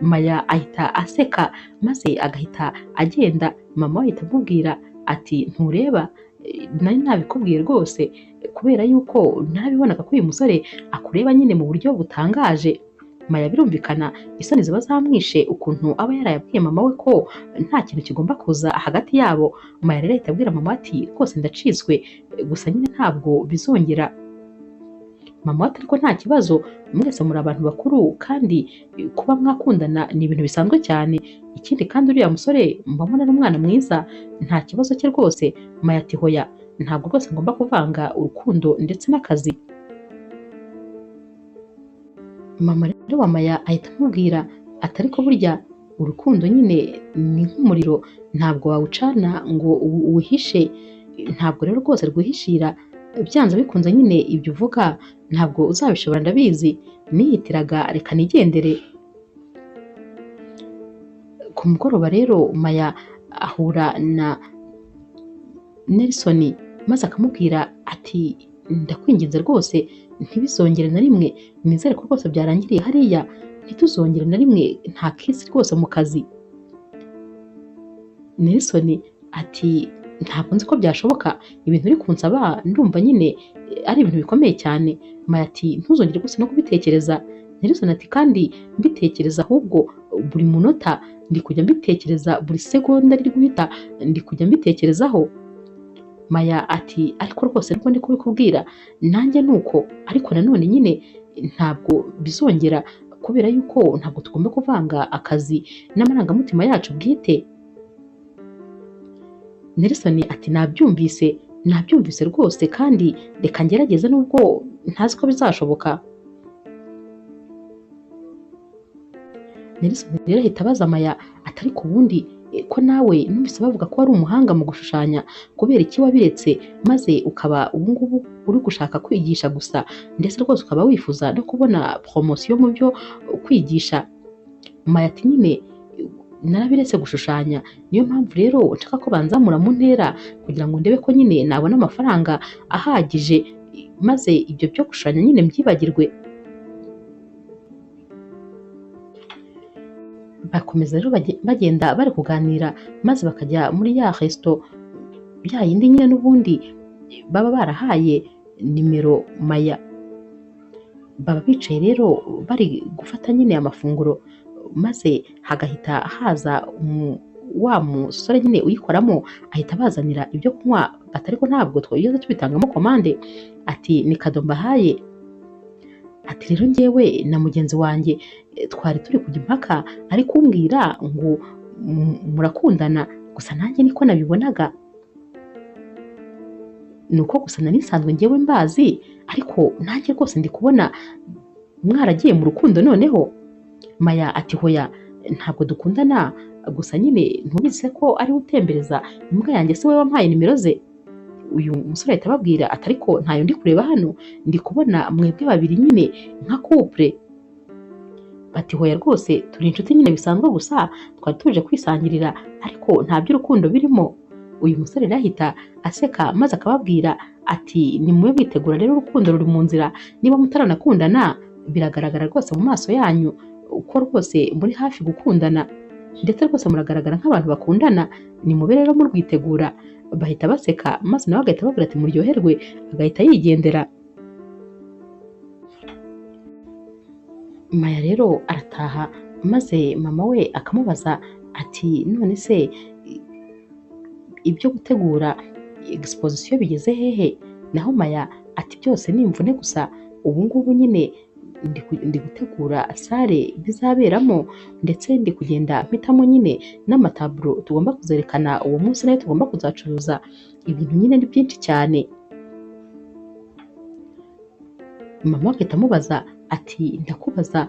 Maya ahita aseka maze agahita agenda. Mama we ahita amubwira ati ntureba, nari nabikubwiye rwose, kubera yuko narabibonaga ko uyu musore akureba nyine mu buryo butangaje. Maya birumvikana isoni ziba zamwishe ukuntu aba yarayabwiye mama we ko nta kintu kigomba kuza hagati yabo. Maya rero ahita abwira mama ati rwose ndacitswe, gusa nyine ntabwo bizongera. Mama we ati ariko nta kibazo, mwese muri abantu bakuru kandi kuba mwakundana ni ibintu bisanzwe cyane, ikindi kandi uriya musore mbona ari umwana mwiza, nta kibazo cye rwose. Maya ati hoya, ntabwo rwose ngomba kuvanga urukundo ndetse n'akazi. Mama rero wa Maya ahita amubwira ati ariko burya urukundo nyine ni nk'umuriro, ntabwo wawucana ngo uwuhishe, ntabwo rero rwose rwihishira, byanze bikunze nyine ibyo uvuga ntabwo uzabishobora ndabizi, nihitiraga reka nigendere. Ku mugoroba rero Maya ahura na Nelson, maze akamubwira ati ndakwinginze rwose ntibizongere na rimwe, nizere ko rwose byarangiriye hariya, ntituzongere na rimwe, nta kisi rwose mu kazi. Nelson ati ntabwo nzi ko byashoboka, ibintu uri kunsaba ndumva nyine ari ibintu bikomeye cyane. Maya ati ntuzongere rwose no kubitekereza. Nelson ati kandi mbitekereza ahubwo buri munota, ndi kujya mbitekereza buri segonda riri guhita, ndi kujya mbitekerezaho. Maya ati ariko rwose niko ndi kubikubwira nanjye nuko, ariko nanone nyine ntabwo bizongera, kubera yuko ntabwo tugomba kuvanga akazi n'amarangamutima yacu bwite. Nelson ati nabyumvise rwose, kandi reka ngerageze nubwo ntazi ko bizashoboka. Nelson rero ahita abaza Maya ati ariko ubundi ko nawe numvise bavuga ko wari umuhanga mu gushushanya, kubera iki wabiretse maze ukaba ubu ngubu uri gushaka kwigisha gusa, ndetse rwose ukaba wifuza no kubona promotion mu byo kwigisha? Maya ati nyine narabiretse gushushanya, niyo mpamvu rero nshaka ko banzamura mu ntera kugira ngo ndebe ko nyine nabona amafaranga ahagije, maze ibyo byo gushushanya nyine mbyibagirwe. Bakomeza rero bagenda bari kuganira, maze bakajya muri ya resto ya yindi nyine n'ubundi baba barahaye nimero Maya. Baba bicaye rero bari gufata nyine amafunguro, maze hagahita haza wa musore nyine uyikoramo, ahita bazanira ibyo kunywa, ariko ntabwo twigeze tubitangamo komande. Ati ni kado mbahaye. Ati rero njyewe na mugenzi wanjye twari turi kujya impaka, ariko umbwira ngo murakundana, gusa nanjye niko nabibonaga, nuko gusa nari nsanzwe njyewe mbazi, ariko nanjye rwose ndi kubona mwaragiye mu rukundo noneho. Maya ati hoya, ntabwo dukundana, gusa nyine ntubizi ko ari utembereza imbwa yanjye, se we wampaye nimero ze? Uyu musore ahita ababwira ati ariko ntayo ndi kureba hano, ndi kubona mwebwe babiri nyine nka couple. Bati hoya rwose turi inshuti nyine bisanzwe, gusa twari tuje kwisangirira, ariko nta by'urukundo birimo. Uyu musore rero ahita aseka, maze akababwira ati ni mube mwitegura rero, urukundo ruri mu nzira, niba mutaranakundana biragaragara rwose mu maso yanyu ko rwose muri hafi gukundana, ndetse rwose muragaragara nk'abantu bakundana, ni mube rero murwitegura. Bahita baseka maze nawe agahita ababwira ati muryoherwe, agahita yigendera. Maya rero arataha maze mama we akamubaza ati none se ibyo gutegura exposition bigeze hehe? Naho Maya ati byose ni imvune gusa, ubu ngubu nyine ndi gutegura sale bizaberamo, ndetse ndi kugenda mpitamo nyine n'amataburo tugomba kuzerekana uwo munsi, nayo tugomba kuzacuruza. Ibintu nyine ni byinshi cyane. Mama agahita amubaza ati ndakubaza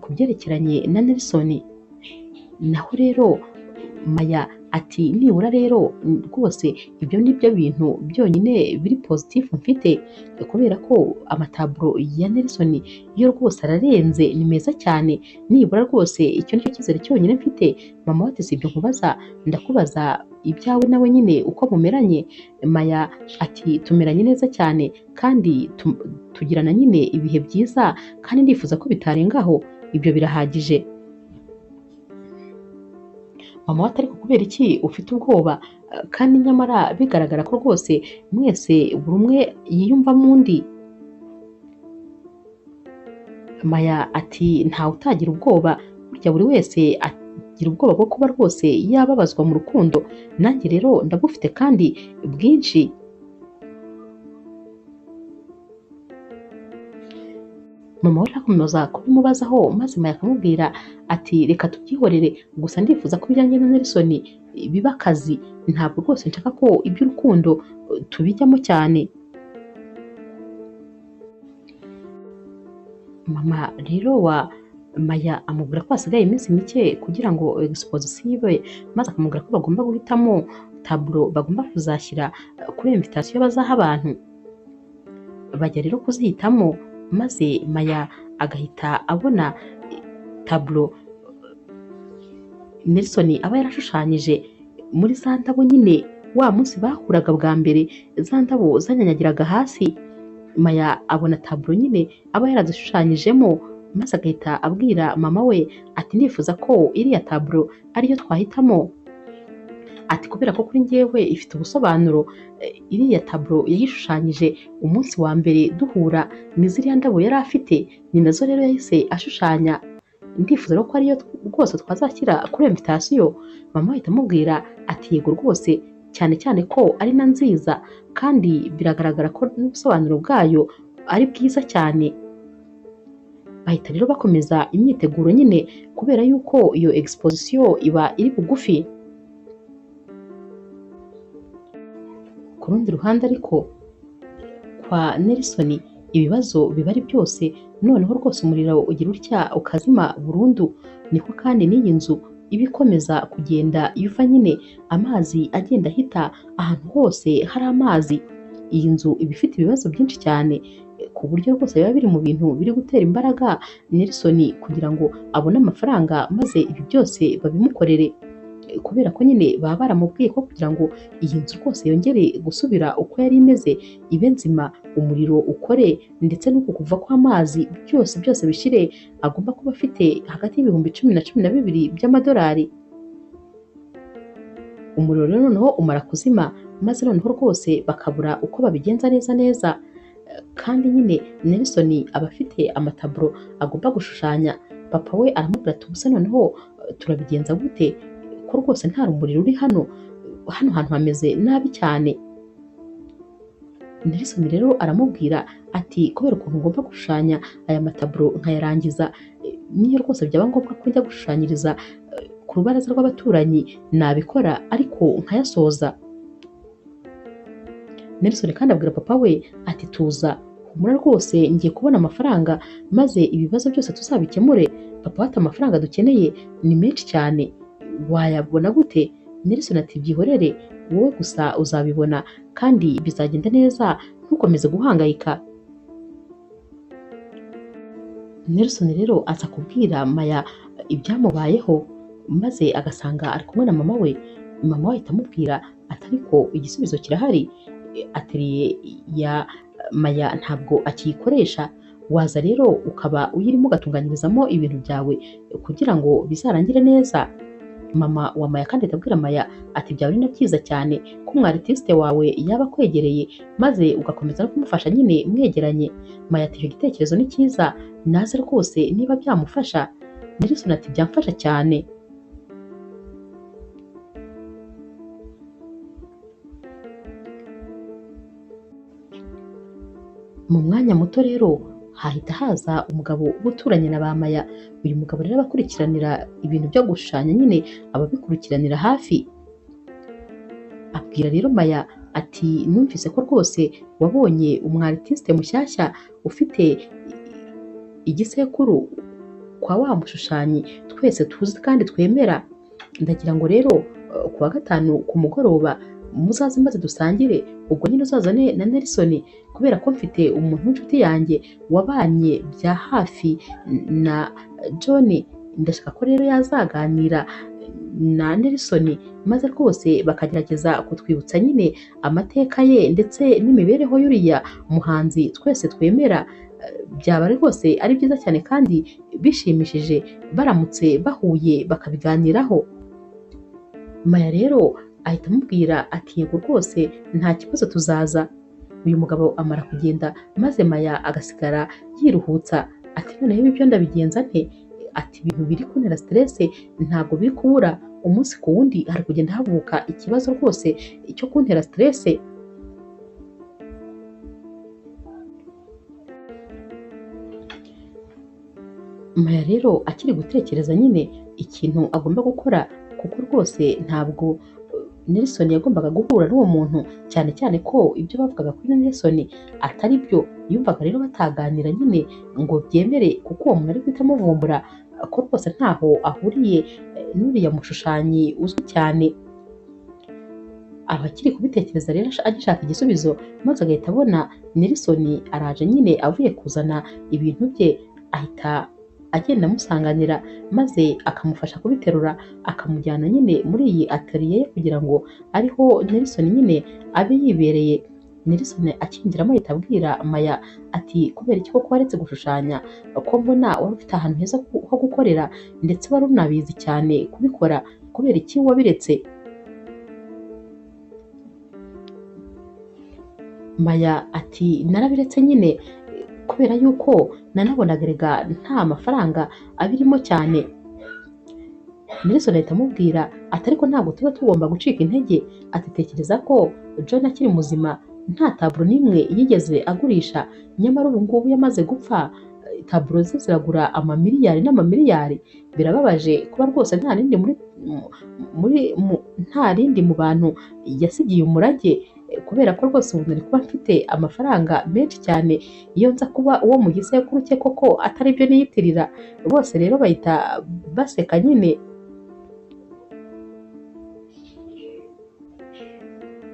ku byerekeranye na Nelson. Naho rero Maya ati nibura rero rwose ibyo ni byo bintu byonyine biri positif mfite, kubera ko amataburo ya Nelson yo rwose ararenze, ni meza cyane, nibura rwose icyo nicyo cyizere cyonyine mfite. Mama we ati si ibyo nkubaza, ndakubaza ibyawe nawe nyine uko mumeranye. Maya ati tumeranye neza cyane kandi tugirana nyine ibihe byiza, kandi ndifuza ko bitarengaho, ibyo birahagije. Mama we ati ariko kubera iki ufite ubwoba, kandi nyamara bigaragara ko rwose mwese buri umwe yiyumvamo undi? Maya ati ntawe utagira ubwoba, burya buri wese agira ubwoba bwo kuba rwose yababazwa mu rukundo, nanjye rero ndabufite kandi bwinshi. Mama we arakomeza kubimubazaho maze Maya akamubwira ati reka tubyihorere, gusa ndifuza ko ibijyanye na Nelson biba akazi, ntabwo rwose nshaka ko iby'urukundo tubijyamo cyane. Mama rero wa Maya amubwira ko hasigaye iminsi mike kugira ngo exposition ibe, maze akamubwira ko bagomba guhitamo taburo bagomba kuzashyira kuri invitation bazaha abantu. Bajya rero kuzihitamo maze Maya agahita abona taburo Nelson aba yarashushanyije muri za ndabo nyine wa munsi bahuraga bwa mbere, za ndabo zanyanyagiraga hasi. Maya abona taburo nyine aba yarazishushanyijemo, maze agahita abwira mama we ati ndifuza ko iriya taburo ariyo twahitamo. Ati kubera ko kuri njyewe ifite ubusobanuro, iriya taburo yayishushanyije umunsi wa mbere duhura, ni ziriya ndabo yari afite, ni nazo rero yahise ashushanya. Ndifuza rero ko ariyo rwose twazashyira kuri invitation. Mama ahita amubwira ati yego rwose, cyane cyane ko ari na nziza, kandi biragaragara ko n'ubusobanuro bwayo ari bwiza cyane. Bahita rero bakomeza imyiteguro nyine, kubera yuko iyo exposition iba iri bugufi. Ku rundi ruhande ariko kwa Nelson ibibazo biba ari byose, noneho rwose umuriro ugira utya ukazima burundu. Niko kandi n'iyi nzu iba ikomeza kugenda iva nyine, amazi agenda ahita ahantu hose hari amazi. Iyi nzu iba ifite ibibazo byinshi cyane, ku buryo rwose biba biri mu bintu biri gutera imbaraga Nelson kugira ngo abone amafaranga maze ibi byose babimukorere, kubera ko nyine baba baramubwiye ko kugira ngo iyi nzu rwose yongere gusubira uko yari imeze, ibe nzima, umuriro ukore, ndetse n'uku kuva kw'amazi byose bishire, agomba kuba afite hagati y'ibihumbi 10 na 12 by'amadolari. Umuriro rero noneho umara kuzima, maze noneho rwose bakabura uko babigenza neza. Kandi nyine Nelson aba afite amataburo agomba gushushanya. Papa we aramubwira ati ubuse noneho turabigenza gute, ko rwose nta rumuriro uri hano hantu hameze nabi cyane. Nelson rero aramubwira ati kubera ukuntu ngomba gushushanya aya mataburo nkayarangiza, niyo rwose byaba ngombwa ko njya gushushanyiriza ku rubaraza rw'abaturanyi nabikora, ariko nkayasoza. Nelson kandi abwira papa we ati tuza, humura rwose ngiye kubona amafaranga, maze ibibazo byose tuzabikemure. Papa ati amafaranga dukeneye ni menshi cyane, wayabona gute? Nelson ati byihorere, wowe gusa uzabibona kandi bizagenda neza, ntukomeze guhangayika. Nelson rero aza kubwira Maya ibyamubayeho, maze agasanga ari kumwe na mama we. Mama we ahita amubwira ati ariko igisubizo kirahari, atelier ya Maya ntabwo akiyikoresha, waza rero ukaba uyirimo ugatunganyirizamo ibintu byawe kugira ngo bizarangire neza. Mama wa Maya kandi ahita abwira Maya ati byaba ari na byiza cyane ko umu artiste wawe yaba akwegereye maze ugakomeza no kumufasha nyine mwegeranye. Maya ati icyo gitekerezo ni cyiza, naze rwose niba byamufasha. Nelson ati byamfasha cyane. Mu mwanya muto rero hahita haza umugabo uba uturanye na ba Maya. Uyu mugabo rero abakurikiranira ibintu byo gushushanya nyine ababikurikiranira hafi. Abwira rero Maya ati numvise ko rwose wabonye umu artiste mushyashya ufite igisekuru kwa wa mushushanyi twese tuzi kandi twemera. Ndagira ngo rero ku wa gatanu ku mugoroba muzaze maze dusangire, ubwo nyine uzazane na Nelson kubera ko mfite umuntu w'inshuti yanjye wabanye bya hafi na John. Ndashaka ko rero yazaganira na Nelson maze rwose bakagerageza kutwibutsa nyine amateka ye ndetse n'imibereho y'uriya muhanzi twese twemera. Byaba rwose ari byiza cyane kandi bishimishije baramutse bahuye bakabiganiraho. Maya rero ahita amubwira ati yego rwose nta kibazo tuzaza. Uyu mugabo amara kugenda maze Maya agasigara yiruhutsa ati noneho ibi byo ndabigenza nte? Ati ibintu biri kuntera stress ntabwo biri kubura, umunsi ku wundi hari kugenda havuka ikibazo rwose cyo kuntera stress. Maya rero akiri gutekereza nyine ikintu agomba gukora, kuko rwose ntabwo Nelson yagombaga guhura n'uwo muntu, cyane cyane ko ibyo bavugaga kuri Nelson atari byo. Yumvaga rero bataganira nyine ngo byemere, kuko uwo muntu ari guhita amuvumbura ko rwose ntaho ahuriye n'uriya mushushanyi uzwi cyane. Aba akiri kubitekereza rero agishaka igisubizo, maze agahita abona Nelson araje nyine avuye kuzana ibintu bye. Ahita agenda amusanganira maze akamufasha kubiterura akamujyana nyine muri iyi atelier ye kugira ngo ariho Nelson nyine abe yibereye. Nelson akinjiramo ahita abwira Maya ati kubera iki koko waretse gushushanya, ko mbona wari ufite ahantu heza ho gukorera ndetse wari unabizi cyane kubikora, kubera iki wabiretse? Maya ati narabiretse nyine kubera yuko nanabonaga erega nta mafaranga abirimo cyane. Nelson ahita amubwira ati ariko ntabwo tuba tugomba gucika intege. Ati tekereza ko John akiri muzima nta taburo n'imwe yigeze agurisha, nyamara ubu ngubu yamaze gupfa taburo ze ziragura amamiliyari n'amamiliyari. Birababaje kuba rwose nta rindi mu bantu yasigiye umurage, kubera ko rwose ubu nari kuba mfite amafaranga menshi cyane iyo nza kuba uwo mu gisekuru cye koko atari byo niyitirira. Bose rero bahita baseka nyine.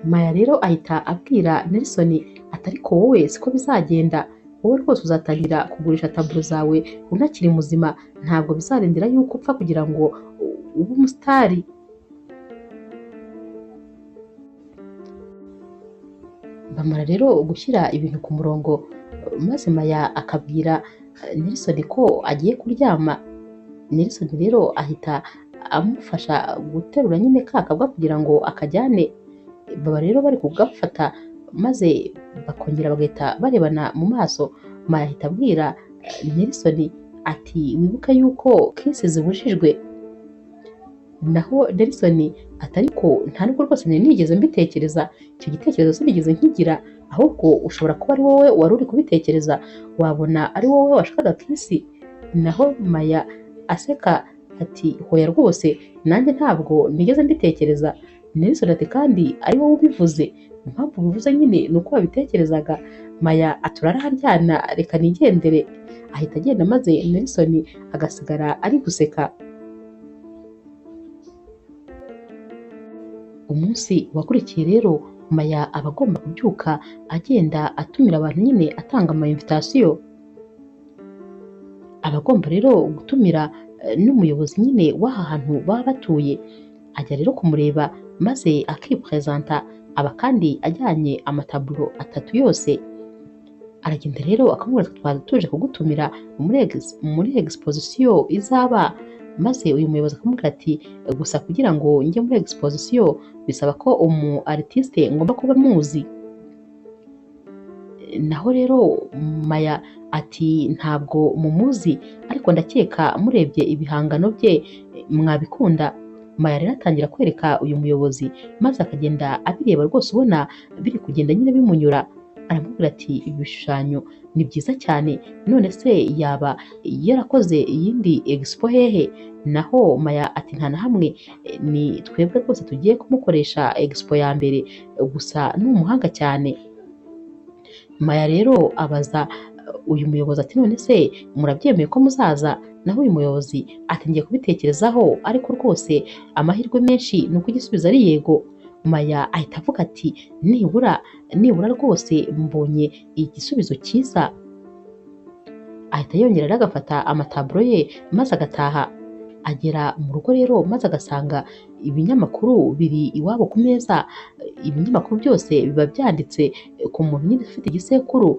Maya rero ahita abwira Nelson ati ariko wowe siko bizagenda, wowe rwose uzatangira kugurisha taburo zawe unakiri muzima, ntabwo bizarindira yuko upfa kugira ngo ube umusitari. Bamara rero gushyira ibintu ku murongo, maze Maya akabwira Nelson ko agiye kuryama. Nelson rero ahita amufasha guterura nyine ka kabwa kugira ngo akajyane. Baba rero bari kugafata maze bakongera bagahita barebana mu maso. Maya ahita abwira Nelson ati wibuke yuko kiss zibujijwe. Naho Nelson ati ariko nta nubwo rwose nigeze mbitekereza, icyo gitekerezo sinigeze nkigira, ahubwo ushobora kuba ari wowe wari uri kubitekereza, wabona ari wowe washakaga kiss. Naho Maya aseka ati hoya rwose nanjye ntabwo nigeze mbitekereza. Nelson ati kandi ari wowe ubivuze, impamvu ubivuze nyine ni uko wabitekerezaga. Maya aturara haryana reka nigendere. Ahita agenda maze Nelson agasigara ari guseka. Umunsi wakurikiye rero Maya aba agomba kubyuka agenda atumira abantu nyine atanga ama invitation. Aba agomba rero gutumira n'umuyobozi nyine w'aha hantu baba batuye. Ajya rero kumureba maze akipresenta aba kandi ajyanye amataburo 3 yose. Aragenda rero akamubwira ati twari tuje kugutumira muri exposition izaba, maze uyu muyobozi akamubwira ati gusa kugira ngo njye muri exposition bisaba ko umu artiste ngomba kuba muzi. Naho rero Maya ati ntabwo mumuzi ariko ndakeka murebye ibihangano bye mwabikunda. Maya rero atangira kwereka uyu muyobozi maze akagenda abireba rwose ubona biri kugenda nyine bimunyura. Aramubwira ati ibi bishushanyo ni byiza cyane, none se yaba yarakoze iyindi expo hehe? Naho Maya ati nta na hamwe, ni twebwe rwose tugiye kumukoresha expo ya mbere, gusa ni umuhanga cyane. Maya rero abaza uyu muyobozi ati none se murabyemeye ko muzaza? Naho uyu muyobozi ati ngiye kubitekerezaho ariko rwose amahirwe menshi ni uko igisubizo ari yego. Maya ahita avuga ati nibura rwose mbonye igisubizo cyiza. Ahita yongera rero agafata amataburo ye maze agataha. Agera mu rugo rero maze agasanga ibinyamakuru biri iwabo ku meza. Ibinyamakuru byose biba byanditse ku muntu nyine ufite igisekuru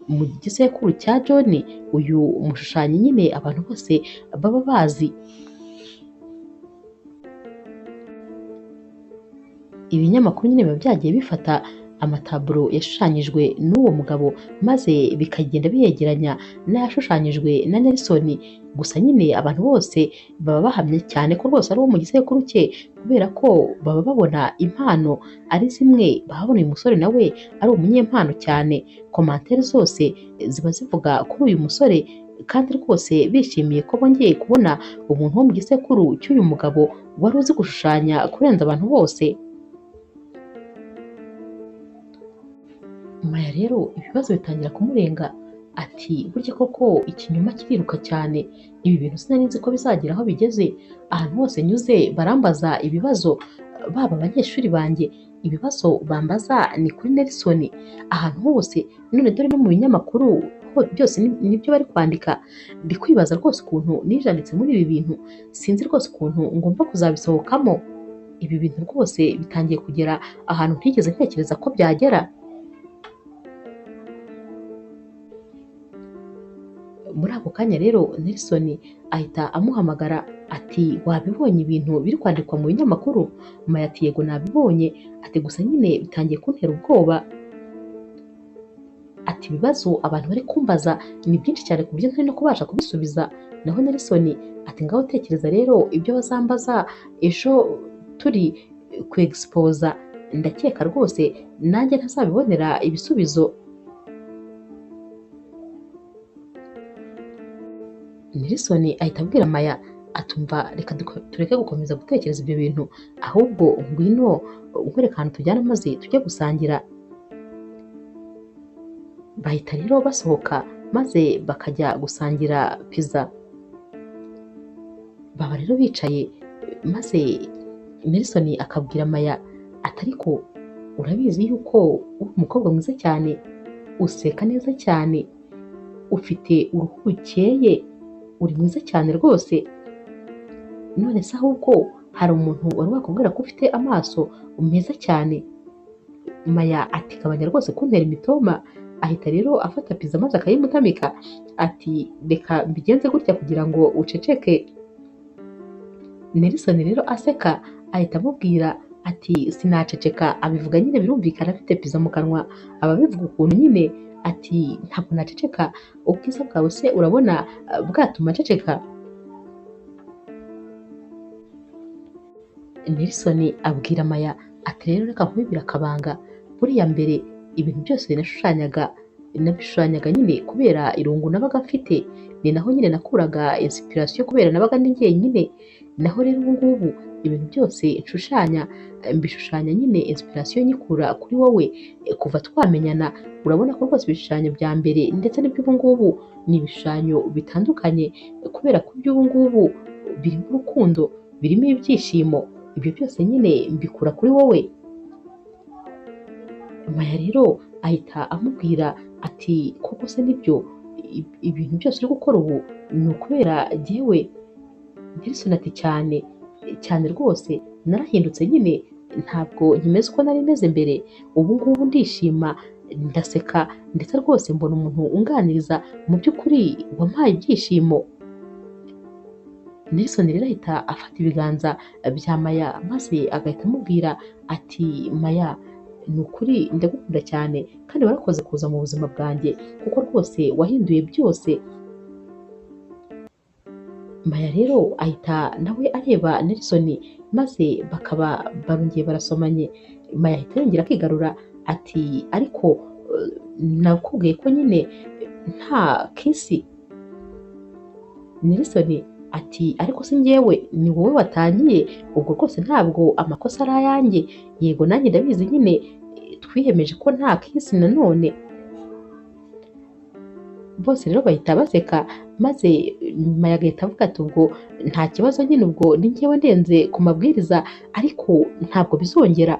mu gisekuru cya John, uyu mushushanyi nyine abantu bose baba bazi. Ibinyamakuru nyine biba byagiye bifata amataburo yashushanyijwe n'uwo mugabo maze bikagenda biyegeranya n'ayashushanyijwe na Nelson. Gusa nyine abantu bose baba bahamye cyane ko rwose ari uwo mu gisekuru cye, kubera ko baba babona impano ari zimwe, baba babona uyu musore nawe ari umunyempano cyane. Komantere zose ziba zivuga kuri uyu musore kandi rwose bishimiye ko bongeye kubona umuntu wo mu gisekuru cy'uyu mugabo wari uzi gushushanya kurenza abantu bose. Maya rero ibibazo bitangira kumurenga, ati burya koko ikinyoma kiriruka cyane, ibi bintu sinari nzi ko bizagera aho bigeze. Ahantu hose nyuze barambaza ibibazo, baba abanyeshuri banjye ibibazo bambaza ni kuri Nelson ahantu hose, none dore no mu binyamakuru byose nibyo bari kwandika. Ndi kwibaza rwose ukuntu nijanditse muri ibi bintu, sinzi rwose ukuntu ngomba kuzabisohokamo. Ibi bintu rwose bitangiye kugera ahantu ntigeze ntekereza ko byagera. Muri ako kanya rero Nelson ahita amuhamagara ati wabibonye ibintu biri kwandikwa mu binyamakuru? Maya ati yego nabibonye, ati gusa nyine bitangiye kuntera ubwoba. Ati ibibazo abantu bari kumbaza ni byinshi cyane ku buryo ntari no kubasha kubisubiza. Naho Nelson ati ngaho tekereza rero ibyo bazambaza ejo turi ku exposa, ndakeka rwose nanjye ntazabibonera ibisubizo. Nelson ahita abwira Maya atumva reka tureke gukomeza gutekereza ibyo bintu, ahubwo ngwino nkwereka ahantu tujyana maze tujye gusangira. Bahita rero basohoka maze bakajya gusangira pizza. Baba rero bicaye maze Nelson akabwira Maya ati ariko urabizi yuko uri umukobwa mwiza cyane, useka neza cyane, ufite uruhu rukeye, uri mwiza cyane rwose. None se ahubwo hari umuntu wari wakubwira ko ufite amaso meza cyane? Maya ati gabanya rwose kuntera imitoma. Ahita rero afata pizza maze akayimutamika ati reka mbigenze gutya kugira ngo uceceke. Nelson rero aseka ahita amubwira ati sinaceceka. Abivuga nyine birumvikana afite pizza mu kanwa, aba bivuga ukuntu nyine ati ntabwo naceceka, ubwiza bwawe se urabona bwatuma nceceka? Nelson abwira Maya ati rero reka nkubibire akabanga, buriya mbere ibintu byose nabishushanyaga nyine kubera irungu nabaga mfite, ni naho nyine nakuraga inspiration kubera nabaga ndi jyenyine. Naho rero ubu ngubu ibintu byose nshushanya mbishushanya nyine inspiration nyikura kuri wowe kuva twamenyana. Urabona ko rwose ibishushanyo bya mbere ndetse n'iby'ubu ngubu ni ibishushanyo bitandukanye, kubera ko iby'ubu ngubu birimo urukundo, birimo ibyishimo. Ibyo byose nyine mbikura kuri wowe. Maya rero ahita amubwira ati koko se nibyo ibintu byose uri gukora ubu ni ukubera jyewe? Nelson ati cyane cyane rwose narahindutse nyine, ntabwo nkimeze uko nari meze mbere, ubu ngubu ndishima, ndaseka ndetse rwose mbona umuntu unganiriza mu by'ukuri wampaye ibyishimo. Nelson rero ahita afata ibiganza bya Maya maze agahita amubwira ati Maya, ni ukuri ndagukunda cyane kandi warakoze kuza mu buzima bwanjye kuko rwose wahinduye byose. Maya rero ahita nawe areba Nelson maze bakaba barongeye barasomanye. Maya ahita yongera akigarura ati ariko nakubwiye ko nyine nta kisi. Nelson ati ariko se njyewe ni wowe watangiye, ubwo rwose ntabwo amakosa ari ayanjye, yego nanjye ndabizi nyine twiyemeje ko nta kisi nanone. Bose rero bahita baseka maze Maya agahita avuga ati ubwo nta kibazo nyine, ubwo ni njyewe ndenze ku mabwiriza ariko ntabwo bizongera.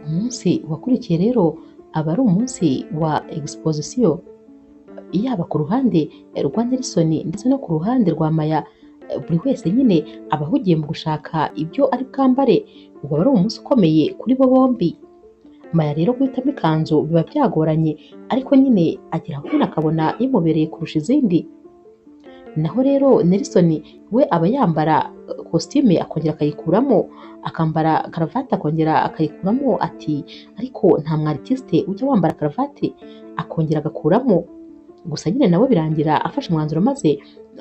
Umunsi wakurikiye rero aba ari umunsi wa exposition, yaba ku ruhande rwa Nelson ndetse no ku ruhande rwa Maya. Buri wese nyine aba ahugiye mu gushaka ibyo ari bwambare, uba ari umunsi ukomeye kuri bo bombi. Maya rero guhitamo ikanzu biba byagoranye, ariko nyine agera aho nyine akabona imubereye kurusha izindi. Naho rero Nelson we aba yambara kositime akongera akayikuramo, akambara karavati akongera akayikuramo, ati ariko nta mwaritiste ujya wambara karavati akongera agakuramo. Gusa nyine nawe birangira afashe umwanzuro maze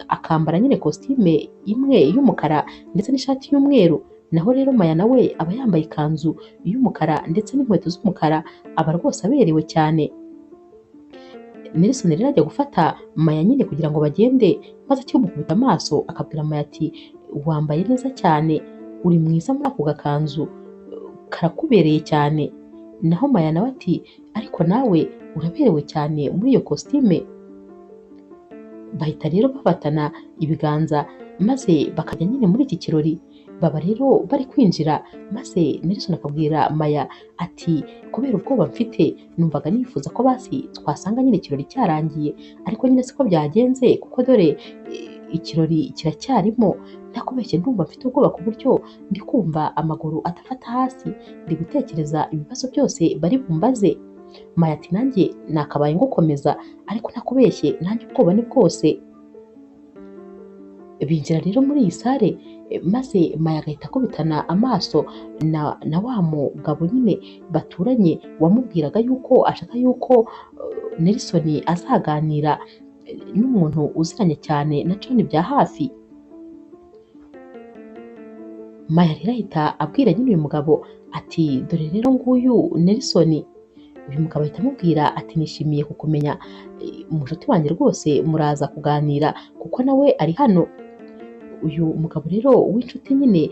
akambara nyine kositime imwe y'umukara ndetse n'ishati y'umweru. Naho rero Maya nawe aba yambaye ikanzu y'umukara ndetse n'inkweto z'umukara, aba rwose aberewe cyane. Nelson rero ajya gufata Maya nyine kugira ngo bagende, maze akimukubita amaso akabwira Maya ati wambaye neza cyane, uri mwiza muri ako gakanzu, karakubereye cyane. Naho Maya nawe ati ariko nawe uraberewe cyane muri iyo kositime. Bahita rero bafatana ibiganza maze bakajya nyine muri iki kirori. Baba rero bari kwinjira maze Nelson akabwira Maya ati kubera ubwoba mfite numvaga nifuza ko basi twasanga nyine ikirori cyarangiye, ariko nyine siko byagenze kuko dore ikirori kiracyarimo. Nakubeshye ndumva mfite ubwoba ku buryo ndi kumva amaguru atafata hasi, ndi gutekereza ibibazo byose bari bumbaze. Maya ati nanjye nakabaye ngukomeza, ariko nakubeshye nanjye ubwoba ni bwose. Binjira rero muri iyi sare maze Maya agahita akubitana amaso na wa mugabo nyine baturanye wamubwiraga yuko ashaka yuko Nelson azaganira n'umuntu uziranye cyane na John bya hafi. Maya rero ahita abwira nyine uyu mugabo ati dore rero nguyu Nelson. Uyu mugabo ahita amubwira ati nishimiye kukumenya mushuti wanjye, rwose muraza kuganira kuko nawe ari hano. Uyu mugabo rero w'inshuti nyine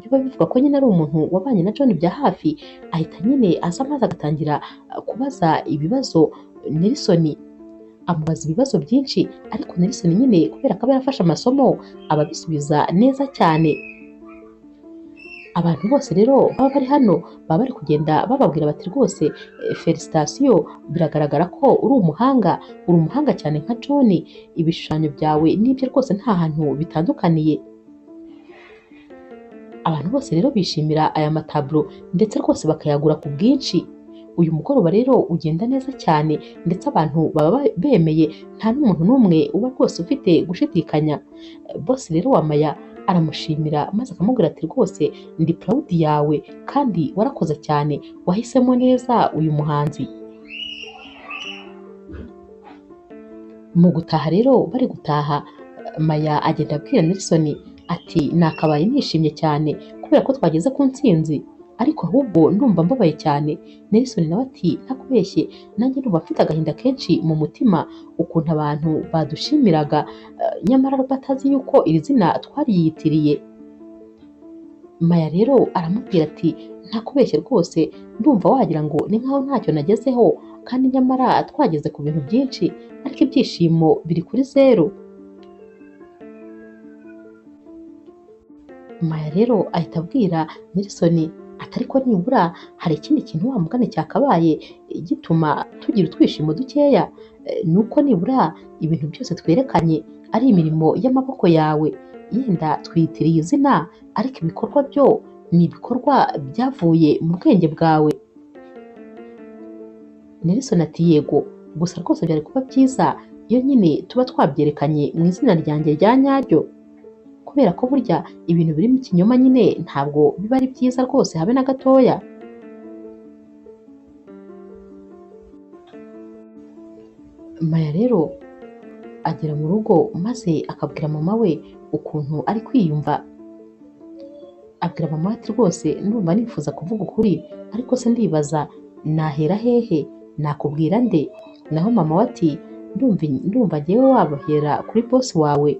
biba bivuga ko nyine ari umuntu wabanye na John bya hafi, ahita nyine aza maze agatangira kubaza ibibazo Nelson. Amubaza ibibazo byinshi, ariko Nelson nyine kubera ko aba yarafashe amasomo aba abisubiza neza cyane. Abantu bose rero baba bari hano baba bari kugenda bababwira bati rwose felicitation, biragaragara ko uri umuhanga cyane nka John, ibishushanyo byawe n'ibyo rwose nta hantu bitandukaniye. Abantu bose rero bishimira aya mataburo ndetse rwose bakayagura ku bwinshi. Uyu mugoroba rero ugenda neza cyane ndetse abantu baba bemeye, nta n'umuntu n'umwe uba rwose ufite gushidikanya. Bose rero wa Maya aramushimira maze akamubwira ati rwose ndi proud yawe kandi warakoze cyane, wahisemo neza uyu muhanzi. Mu gutaha rero bari gutaha, Maya agenda abwira Nelson ati nakabaye nishimye cyane kubera ko twageze ku ntsinzi, ariko ahubwo ndumva mbabaye cyane. Nelson nawe ati ntakubeshye nanjye ndumva mfite agahinda kenshi mu mutima, ukuntu abantu badushimiraga nyamara batazi yuko iri zina twariyitiriye. Maya rero aramubwira ati ntakubeshye rwose ndumva wagira ngo ni nkaho ntacyo nagezeho, kandi nyamara twageze ku bintu byinshi, ariko ibyishimo biri kuri zero. Maya rero ahita abwira Nelson ati ariko nibura hari ikindi kintu wa mugani cyakabaye gituma tugira utwishimo dukeya, nuko nibura ibintu byose twerekanye ari imirimo y'amaboko yawe, yenda twiyitiriye izina ariko ibikorwa byo ni ibikorwa byavuye mu bwenge bwawe. Nelson ati yego, gusa rwose byari kuba byiza iyo nyine tuba twabyerekanye mu izina ryanjye rya nyaryo, kubera ko burya ibintu birimo ikinyoma nyine ntabwo biba ari byiza rwose habe na gatoya. Maya rero agera mu rugo maze akabwira mama we ukuntu ari kwiyumva. Abwira mama ati rwose ndumva nifuza kuvuga ukuri, ariko se ndibaza nahera hehe, nakubwira nde? Naho mama we ati ndumva jyewe wabahera kuri boss wawe.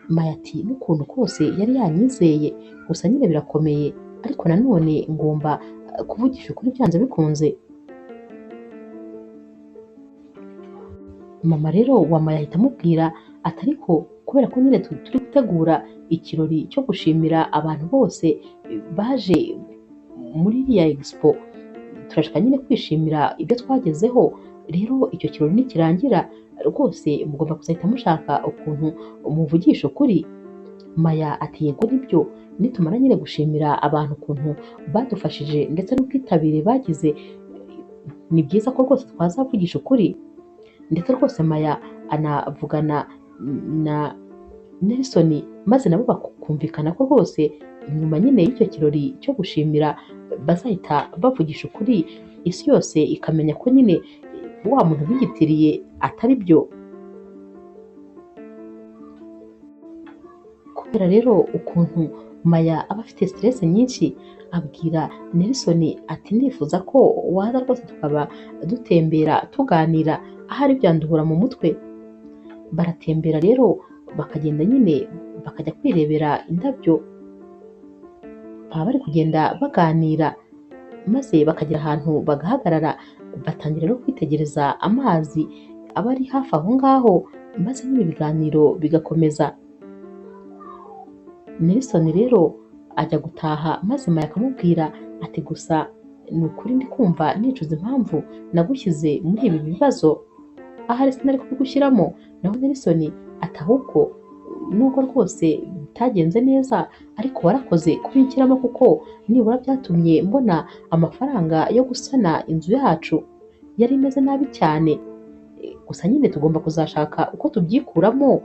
Maya ati n'ukuntu kose yari yanyizeye, gusa nyine birakomeye, ariko nanone ngomba kuvugisha ukuri byanze bikunze. Mama rero wa Maya ahita amubwira ati ariko kubera ko nyine turi gutegura ikirori cyo gushimira abantu bose baje muri iriya expo, turashaka nyine kwishimira ibyo twagezeho, rero icyo kirori nikirangira rwose mugomba kuzahita mushaka ukuntu muvugisha ukuri. Maya ati yego nibyo, nitumara nyine gushimira abantu ukuntu badufashije ndetse n'ubwitabire bagize, ni byiza ko rwose twazavugisha ukuri. Ndetse rwose Maya anavugana na Nelson maze nabo bakumvikana ko rwose nyuma nyine y'icyo kirori cyo gushimira bazahita bavugisha ukuri, isi yose ikamenya ko nyine wa muntu biyitiriye atari byo. Kubera rero ukuntu Maya aba afite stress nyinshi, abwira Nelson ati ndifuza ko waza rwose tukaba dutembera tuganira, ahari byanduhura mu mutwe. Baratembera rero bakagenda nyine bakajya kwirebera indabyo, baba bari kugenda baganira maze bakagera ahantu bagahagarara, batangira no kwitegereza amazi aba ari hafi aho ngaho, maze nyine ibiganiro bigakomeza. Nelson rero ajya gutaha maze Maya akamubwira ati gusa ni ukuri ndi kumva nicuza impamvu nagushyize muri ibi bibazo, ahari sinari kubigushyiramo. Naho Nelson ati ahubwo nubwo rwose bitagenze neza ariko warakoze kubinshyiramo, kuko nibura byatumye mbona amafaranga yo gusana inzu yacu yari imeze nabi cyane. Gusa nyine tugomba kuzashaka uko tubyikuramo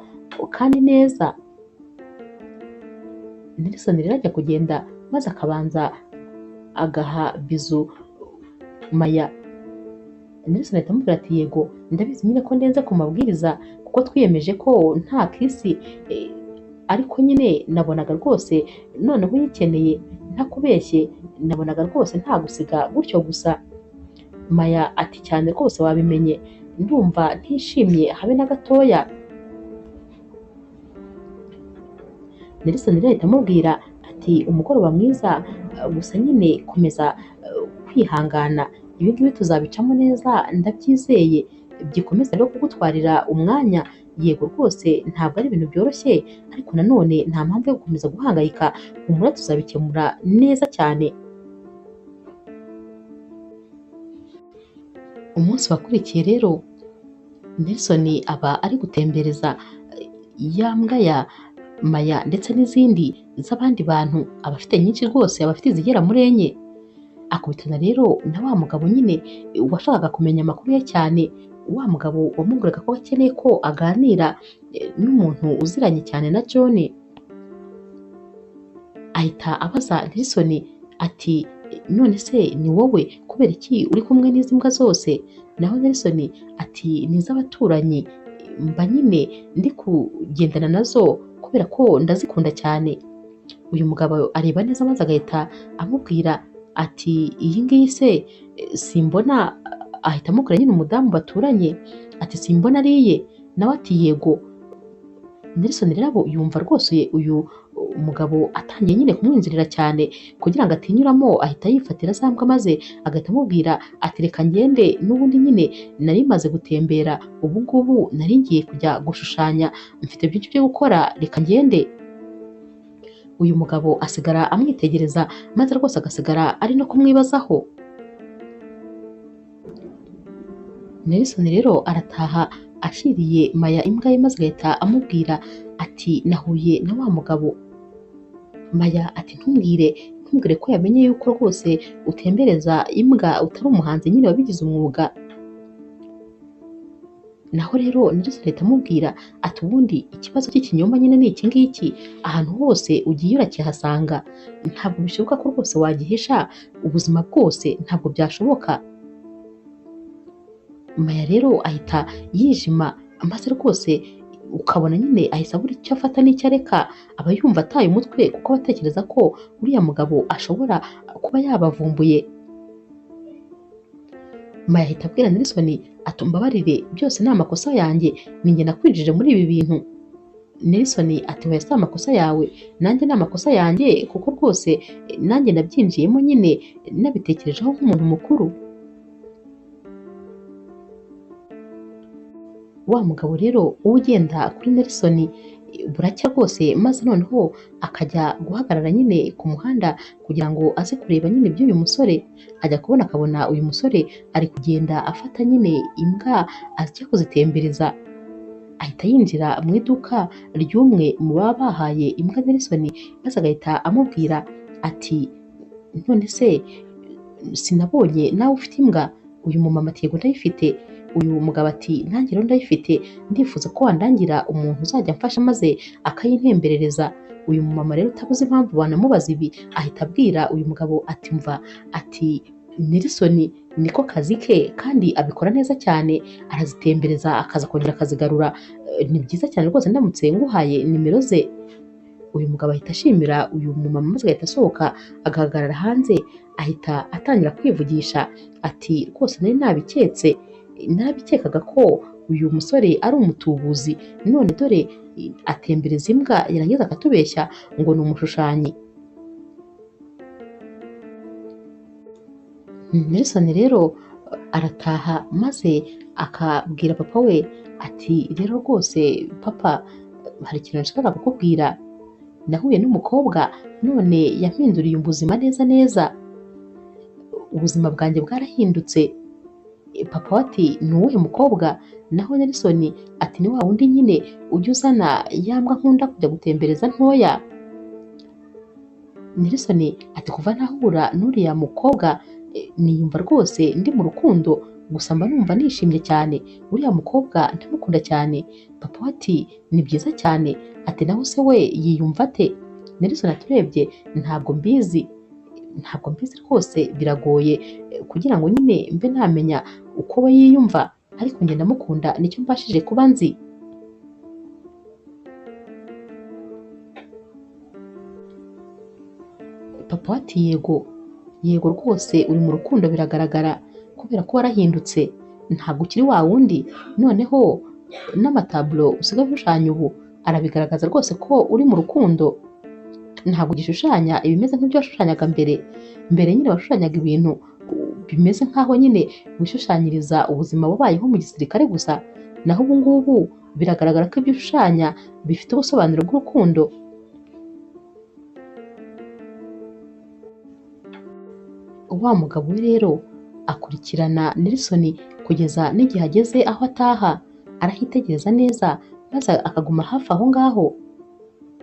kandi neza. Nelson rero ajya kugenda maze akabanza agaha bizu Maya. Nelson ahita amubwira ati yego ndabizi nyine ko ndenze ku mabwiriza, kuko twiyemeje ko nta kisi, ariko nyine nabonaga rwose noneho uyikeneye, ntakubeshye nabonaga rwose nta gusiga gutyo gusa. Maya ati cyane rwose wabimenye, ndumva ntishimye habe na gatoya. Nelson rero ahita amubwira ati umugoroba mwiza, gusa nyine komeza kwihangana, ibi ngibi tuzabicamo neza ndabyizeye, byikomeza rero kugutwarira umwanya. Yego rwose ntabwo ari ibintu byoroshye, ariko nanone nta mpamvu yo gukomeza guhangayika, humura tuzabikemura neza cyane. Umunsi wakurikiye rero Nelson aba ari gutembereza ya mbwa ya Maya ndetse n'izindi z'abandi bantu, abafite nyinshi rwose, abafite izigera muri enye. Akubitana rero na wa mugabo nyine washakaga kumenya amakuru ye cyane, wa mugabo wamubwiraga ko akeneye ko aganira n'umuntu uziranye cyane na John. Ahita abaza Nelson ati none se ni wowe, kubera iki uri kumwe n'izi mbwa zose? Naho Nelson ati ni iz'abaturanyi, mba nyine ndi kugendana nazo kubera ko ndazikunda cyane. Uyu mugabo areba neza maze agahita amubwira ati iyi ngiyi se simbona, ahita amubwira nyine umudamu baturanye ati simbona ariye. Nawe ati yego. Nelson rero yumva rwose uyu umugabo atangiye nyine kumwinjirira cyane kugira ngo atinyuramo, ahita yifatira za mbwa maze agahita amubwira ati reka ngende, n'ubundi nyine nari maze gutembera, ubu ngubu nari ngiye kujya gushushanya, mfite byinshi byo gukora, reka ngende. Uyu mugabo asigara amwitegereza maze rwose agasigara ari no kumwibazaho. Nelson rero arataha ashyiriye Maya imbwa ye maze agahita amubwira ati nahuye na wa mugabo. Maya ati ntumbwire ko yamenye yuko rwose utembereza imbwa utari umuhanzi nyine wabigize umwuga. Naho rero Nelson ahita amubwira ati ubundi ikibazo cy'ikinyoma nyine ni iki ngiki, ahantu hose ugiye urakihasanga, ntabwo bishoboka ko rwose wagihisha ubuzima bwose, ntabwo byashoboka. Maya rero ahita yijima maze rwose ukabona nyine ahise abura icyo afata n'icyo areka, aba yumva ataye umutwe kuko abatekereza ko uriya mugabo ashobora kuba yabavumbuye. Maya ahita abwira Nelson ati umbabarire, byose ni amakosa yanjye, ni njye nakwinjije muri ibi bintu. Nelson ati oya si amakosa yawe, nanjye ni amakosa yanjye kuko rwose nanjye nabyinjiyemo nyine nabitekerejeho nk'umuntu mukuru. Wa mugabo rero ugenda kuri Nelson buracya rwose, maze noneho akajya guhagarara nyine ku muhanda kugira ngo aze kureba nyine iby'uyu musore. Ajya kubona akabona uyu musore ari kugenda afata nyine imbwa ajya kuzitembereza. Ahita yinjira mu iduka ry'umwe mu baba bahaye imbwa Nelson maze agahita amubwira ati none se sinabonye nawe ufite imbwa? Uyu mumama ati yego ndayifite. Uyu mugabo ati nanjye rero ndayifite, ndifuza ko wandangira umuntu uzajya amfasha maze akayintemberereza. Uyu mumama rero utabuze impamvu banamubaza ibi ahita abwira uyu mugabo ati mva, ati Nelson niko kazi ke kandi abikora neza cyane, arazitembereza akaza kongera akazigarura. Ni byiza cyane rwose ndamutse nguhaye nimero ze. Uyu mugabo ahita ashimira uyu mumama maze agahita asohoka agahagarara hanze, ahita atangira kwivugisha ati rwose nari narabikekaga ko uyu musore ari umutubuzi, none dore atembereza imbwa yarangiza akatubeshya ngo ni umushushanyi. Nelson rero arataha maze akabwira papa we ati rero rwose papa, hari ikintu nshaka kukubwira, nahuye n'umukobwa none yampinduriye ubuzima neza neza, ubuzima bwanjye bwarahindutse. Papa we ati ni uwuhe mukobwa? Naho Nelson ati ni wa wundi nyine ujya uzana ya mbwa nkunda kujya gutembereza ntoya. Nelson ati kuva nahura n'uriya mukobwa niyumva rwose ndi mu rukundo, gusa mba numva nishimye cyane, uriya mukobwa ndamukunda cyane. Papa we ati ni byiza cyane. Ati naho se we yiyumva ate? Nelson ati urebye ntabwo mbizi rwose, biragoye kugira ngo nyine mbe namenya uko we yiyumva, ariko njye ndamukunda, nicyo mbashije kuba nzi. Papa we ati yego rwose uri mu rukundo biragaragara, kubera ko warahindutse, ntabwo ukiri wa wundi, noneho n'amataburo usigaye ushushanya ubu arabigaragaza rwose ko uri mu rukundo, ntabwo ugishushanya ibimeze nk'ibyo washushanyaga mbere nyine washushanyaga ibintu bimeze nk'aho nyine wishushanyiriza ubuzima wabayeho mu gisirikare gusa, naho ubu ngubu biragaragara ko ibyo ushushanya bifite ubusobanuro bw'urukundo. Wa mugabo we rero akurikirana Nelson kugeza n'igihe ageze aho ataha, arahitegereza neza maze akaguma hafi aho ngaho.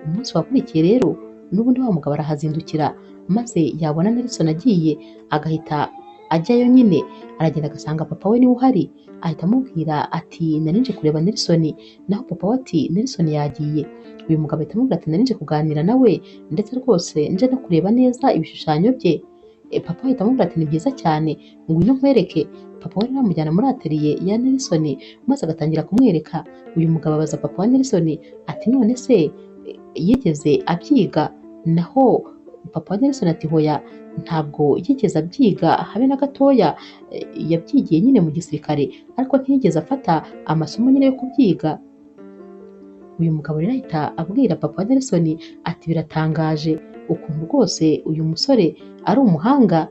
Umunsi wakurikiye rero n'ubundi wa mugabo arahazindukira, maze yabona Nelson agiye agahita ajyayo nyine, aragenda agasanga papa we niwe uhari, ahita amubwira ati nari nje kureba Nelson. Naho papa we ati Nelson yagiye. Uyu mugabo ahita amubwira ati nari nje kuganira nawe, ndetse rwose nje no kureba neza ibishushanyo bye. Papa ahita amubwira ati ni byiza cyane, ngwino nkwereke. Papa we amujyana muri ateliye ya Nelson maze agatangira kumwereka. Uyu mugabo abaza papa wa Nelson ati none se yigeze abyiga? Naho papa wa Nelson ati hoya, ntabwo yigeze abyiga habe na gatoya, yabyigiye nyine mu gisirikare ariko ntiyigeze afata amasomo nyine yo kubyiga. Uyu mugabo rero ahita abwira papa wa Nelson ati biratangaje ukuntu rwose uyu musore ari umuhanga,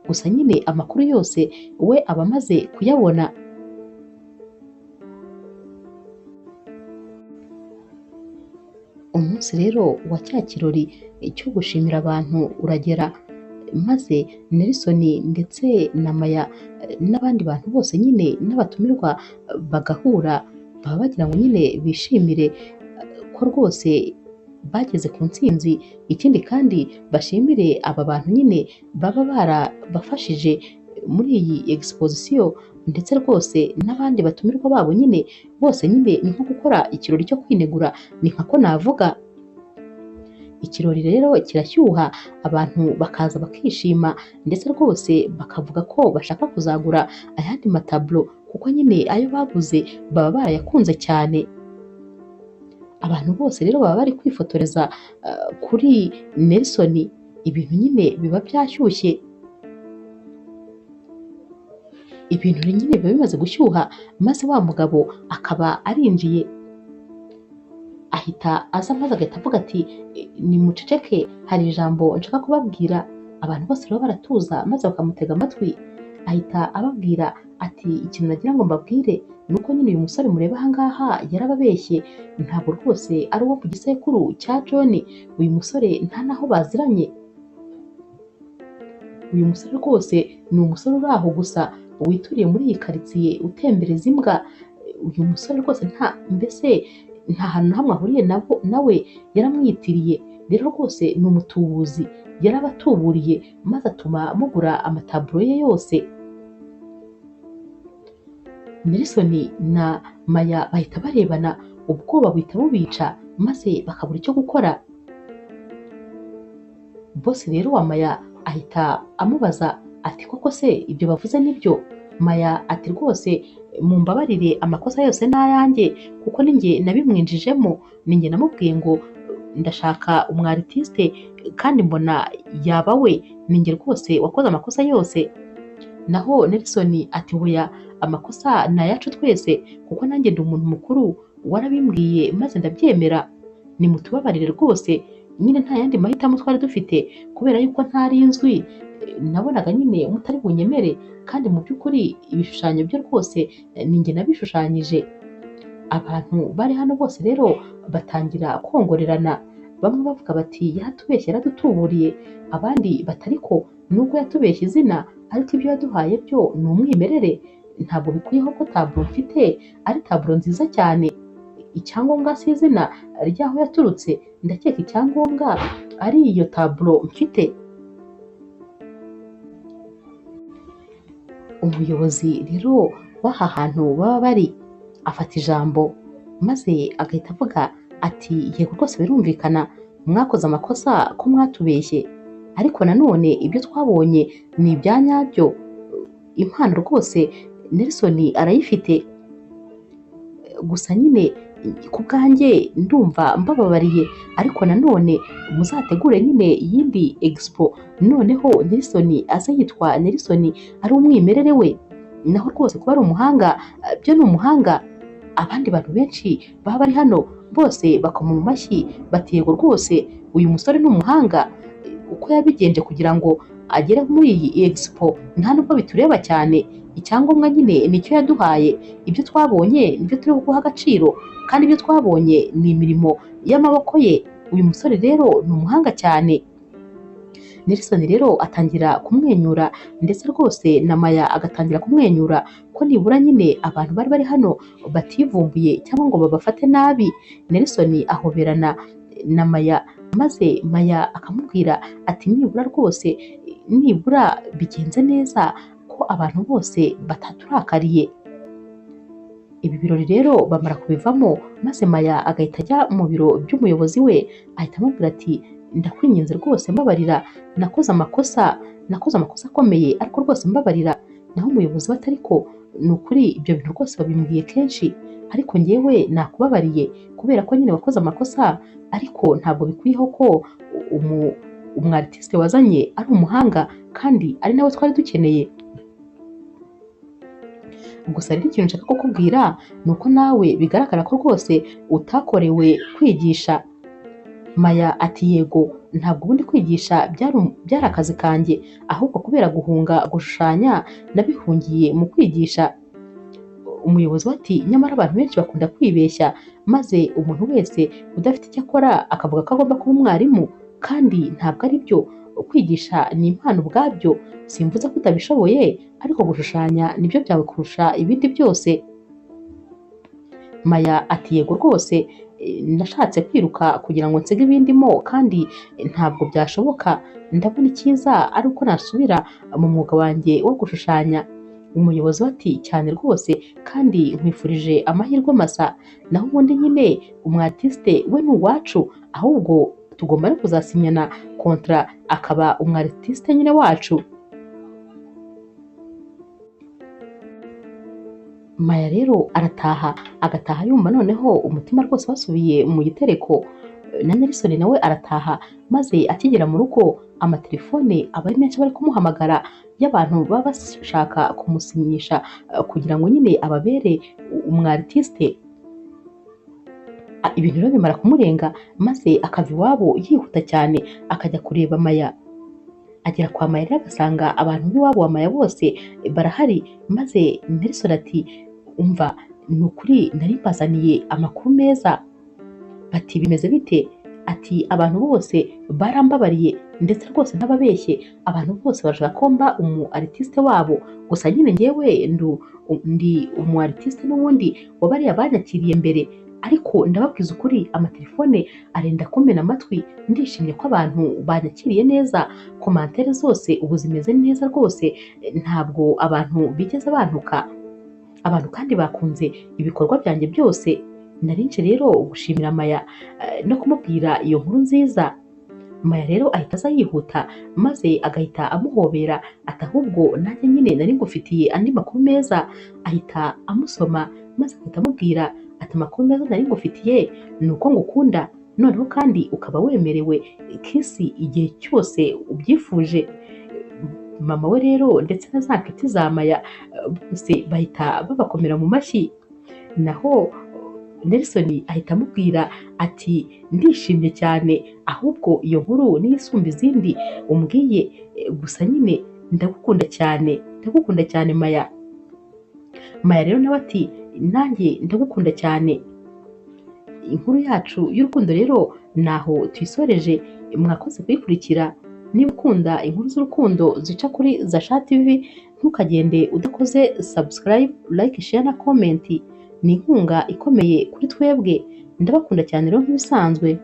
gusa nyine amakuru yose we aba amaze kuyabona. Umunsi rero wa cya kirori cyo gushimira abantu uragera, maze Nelson ndetse na Maya n'abandi bantu bose nyine n'abatumirwa bagahura baba bagira ngo nyine bishimire ko rwose bageze ku ntsinzi, ikindi kandi bashimire aba bantu nyine baba barabafashije muri iyi exposition, ndetse rwose n'abandi batumirwa babo nyine bose nyine ni nko gukora ikirori cyo kwinegura, ni nkako navuga. Ikirori rero kirashyuha, abantu bakaza bakishima ndetse rwose bakavuga ko bashaka kuzagura ayandi mataburo kuko nyine ayo baguze baba barayakunze cyane. Abantu bose rero baba bari kwifotoreza kuri Nelson, ibintu nyine biba byashyushye, ibintu nyine biba bimaze gushyuha, maze wa mugabo akaba arinjiye, ahita aza maze agahita avuga ati nimuceceke, hari ijambo nshaka kubabwira. Abantu bose rero baratuza maze bakamutega amatwi, ahita ababwira ati ikintu nagira ngo mbabwire ni uko nyine uyu musore mureba aha ngaha yarababeshye, ntabwo rwose ari uwo ku gisekuru cya John, uyu musore nta naho baziranye, uyu musore rwose ni umusore uri aho gusa wituriye muri iyi karitsiye utembereza imbwa, uyu musore rwose mbese nta hantu na hamwe ahuriye nawe, yaramwitiriye. Rero rwose ni umutubuzi, yarabatuburiye maze atuma mugura amataburo ye yose. Nelson na Maya bahita barebana, ubwoba buhita bubica maze bakabura icyo gukora. Bosi rero wa Maya ahita amubaza ati koko se ibyo bavuze nibyo? Maya ati rwose mumbabarire, amakosa yose ni ayanjye kuko ninjye nabimwinjijemo, ninjye namubwiye ngo ndashaka umwaritiste kandi mbona yaba we, ninjye rwose wakoze amakosa yose. Naho Nelson ati hoya, amakosa ni ayacu twese kuko nanjye ndi umuntu mukuru, warabimbwiye maze ndabyemera, nimutubabarire rwose, nyine nta yandi mahitamo twari dufite kubera yuko ntari nzwi, nabonaga nyine mutari bunyemere, kandi mu by'ukuri ibishushanyo byo rwose ninjye nabishushanyije. Abantu bari hano bose rero batangira kongorerana, bamwe bavuga bati yaratubeshye, yaradutuburiye, abandi batari ko nubwo yatubeshye izina ariko ibyo yaduhaye byo ni umwimerere, ntabwo bikwiyeho ko taburo mfite ari taburo nziza cyane. Icyangombwa si izina ry'aho yaturutse, ndakeka icyangombwa ari iyo taburo mfite. Umuyobozi rero w'aha hantu baba bari afata ijambo maze agahita avuga ati yego rwose birumvikana, mwakoze amakosa ko mwatubeshye, ariko nanone ibyo twabonye ni ibya nyabyo, impano rwose Nelson arayifite, gusa nyine ku bwanjye ndumva mbababariye, ariko nanone muzategure nyine iyindi expo, noneho Nelson aza yitwa Nelson ari umwimerere we, naho rwose kuba ari umuhanga byo ni umuhanga. Abandi bantu benshi baba bari hano bose bakoma mu mashyi bati yego rwose uyu musore ni umuhanga, uko yabigenje kugira ngo agere muri iyi expo nta nubwo bitureba cyane, icyangombwa nyine nicyo yaduhaye, ibyo twabonye nibyo turi guha agaciro, kandi ibyo twabonye ni imirimo y'amaboko ye. Uyu musore rero ni umuhanga cyane. Nelson rero atangira kumwenyura ndetse rwose na Maya agatangira kumwenyura ko nibura nyine abantu bari bari hano bativumbuye cyangwa ngo babafate nabi. Nelson ahoberana na Maya maze Maya akamubwira ati nibura rwose, nibura bigenze neza ko abantu bose bataturakariye. Ibi birori rero bamara kubivamo maze Maya agahita ajya mu biro by'umuyobozi we, ahita amubwira ati ndakwinginze rwose mbabarira, nakoze amakosa akomeye, ariko rwose mbabarira. Naho umuyobozi we atari ko ni ukuri ibyo bintu rwose babimbwiye kenshi, ariko njyewe nakubabariye kubera ko nyine wakoze amakosa, ariko ntabwo bikwiyeho ko umwaritiste wazanye ari umuhanga kandi ari nawe twari dukeneye. Gusa rero ikintu nshaka kukubwira ni uko nawe bigaragara ko rwose utakorewe kwigisha. Maya ati yego, ntabwo ubundi kwigisha byari akazi kanjye, ahubwo kubera guhunga gushushanya nabihungiye mu kwigisha. Umuyobozi we ati nyamara abantu benshi bakunda kwibeshya, maze umuntu wese udafite icyo akora akavuga ko agomba kuba umwarimu, kandi ntabwo ari byo. Kwigisha ni impano ubwabyo, simvuze ko utabishoboye, ariko gushushanya nibyo byawe kurusha ibindi byose. Maya ati yego rwose, nashatse kwiruka kugira ngo nsige ibindimo kandi ntabwo byashoboka, ndabona icyiza ari uko nasubira mu mwuga wanjye wo gushushanya. Umuyobozi we ati cyane rwose kandi nkwifurije amahirwe masa, naho ubundi nyine umwatisite we ni uwacu, ahubwo tugomba no kuzasinyana kontra akaba umwatisite nyine wacu. Maya rero arataha, agataha yumva noneho umutima rwose wasubiye mu gitereko. Na Nelson nawe arataha, maze akigera mu rugo amatelefone aba ari menshi bari kumuhamagara y'abantu baba bashaka kumusinyisha kugira ngo nyine ababere umwarisite. Ibintu rero bimara kumurenga, maze akava iwabo yihuta cyane akajya kureba Maya. Agera kwa Maya rero agasanga abantu b'iwabo wa Maya bose barahari, maze Nelson ati umva ni ukuri nari mbazaniye amakuru meza. Bati bimeze bite? Ati abantu bose barambabariye ndetse rwose ntababeshye, abantu bose barashaka ko mba umu artiste wabo, gusa nyine ngewe ndi umu artiste n'ubundi wa bariya banyakiriye mbere, ariko ndababwiza ukuri amatelefone arenda kumena amatwi. Ndishimye ko abantu banyakiriye neza, komantere zose ubu zimeze neza rwose, ntabwo abantu bigeze bantuka, abantu kandi bakunze ibikorwa byanjye byose. Narinje rero gushimira Maya no kumubwira iyo nkuru nziza. Maya rero ahita aza yihuta, maze agahita amuhobera ati ahubwo nanjye nyine nari ngufitiye andi makuru meza. Ahita amusoma maze agahita amubwira ati amakuru meza nari ngufitiye ni uko ngukunda, noneho kandi ukaba wemerewe kisi igihe cyose ubyifuje. Mama we rero ndetse na za nshuti za Maya bose bahita babakomera mu mashyi. Naho Nelson ahita amubwira ati ndishimye cyane, ahubwo iyo nkuru niyo isumba izindi umbwiye, gusa nyine ndagukunda cyane Maya. Maya rero nawe ati nanjye ndagukunda cyane. Inkuru yacu y'urukundo rero naho tuyisoreje, mwakoze kuyikurikira. Niba ukunda inkuru z'urukundo zica kuri Zasha TV, ntukagende udakoze subscribe, like, share na comment. Ni inkunga ikomeye kuri twebwe. Ndabakunda cyane rero nk'ibisanzwe.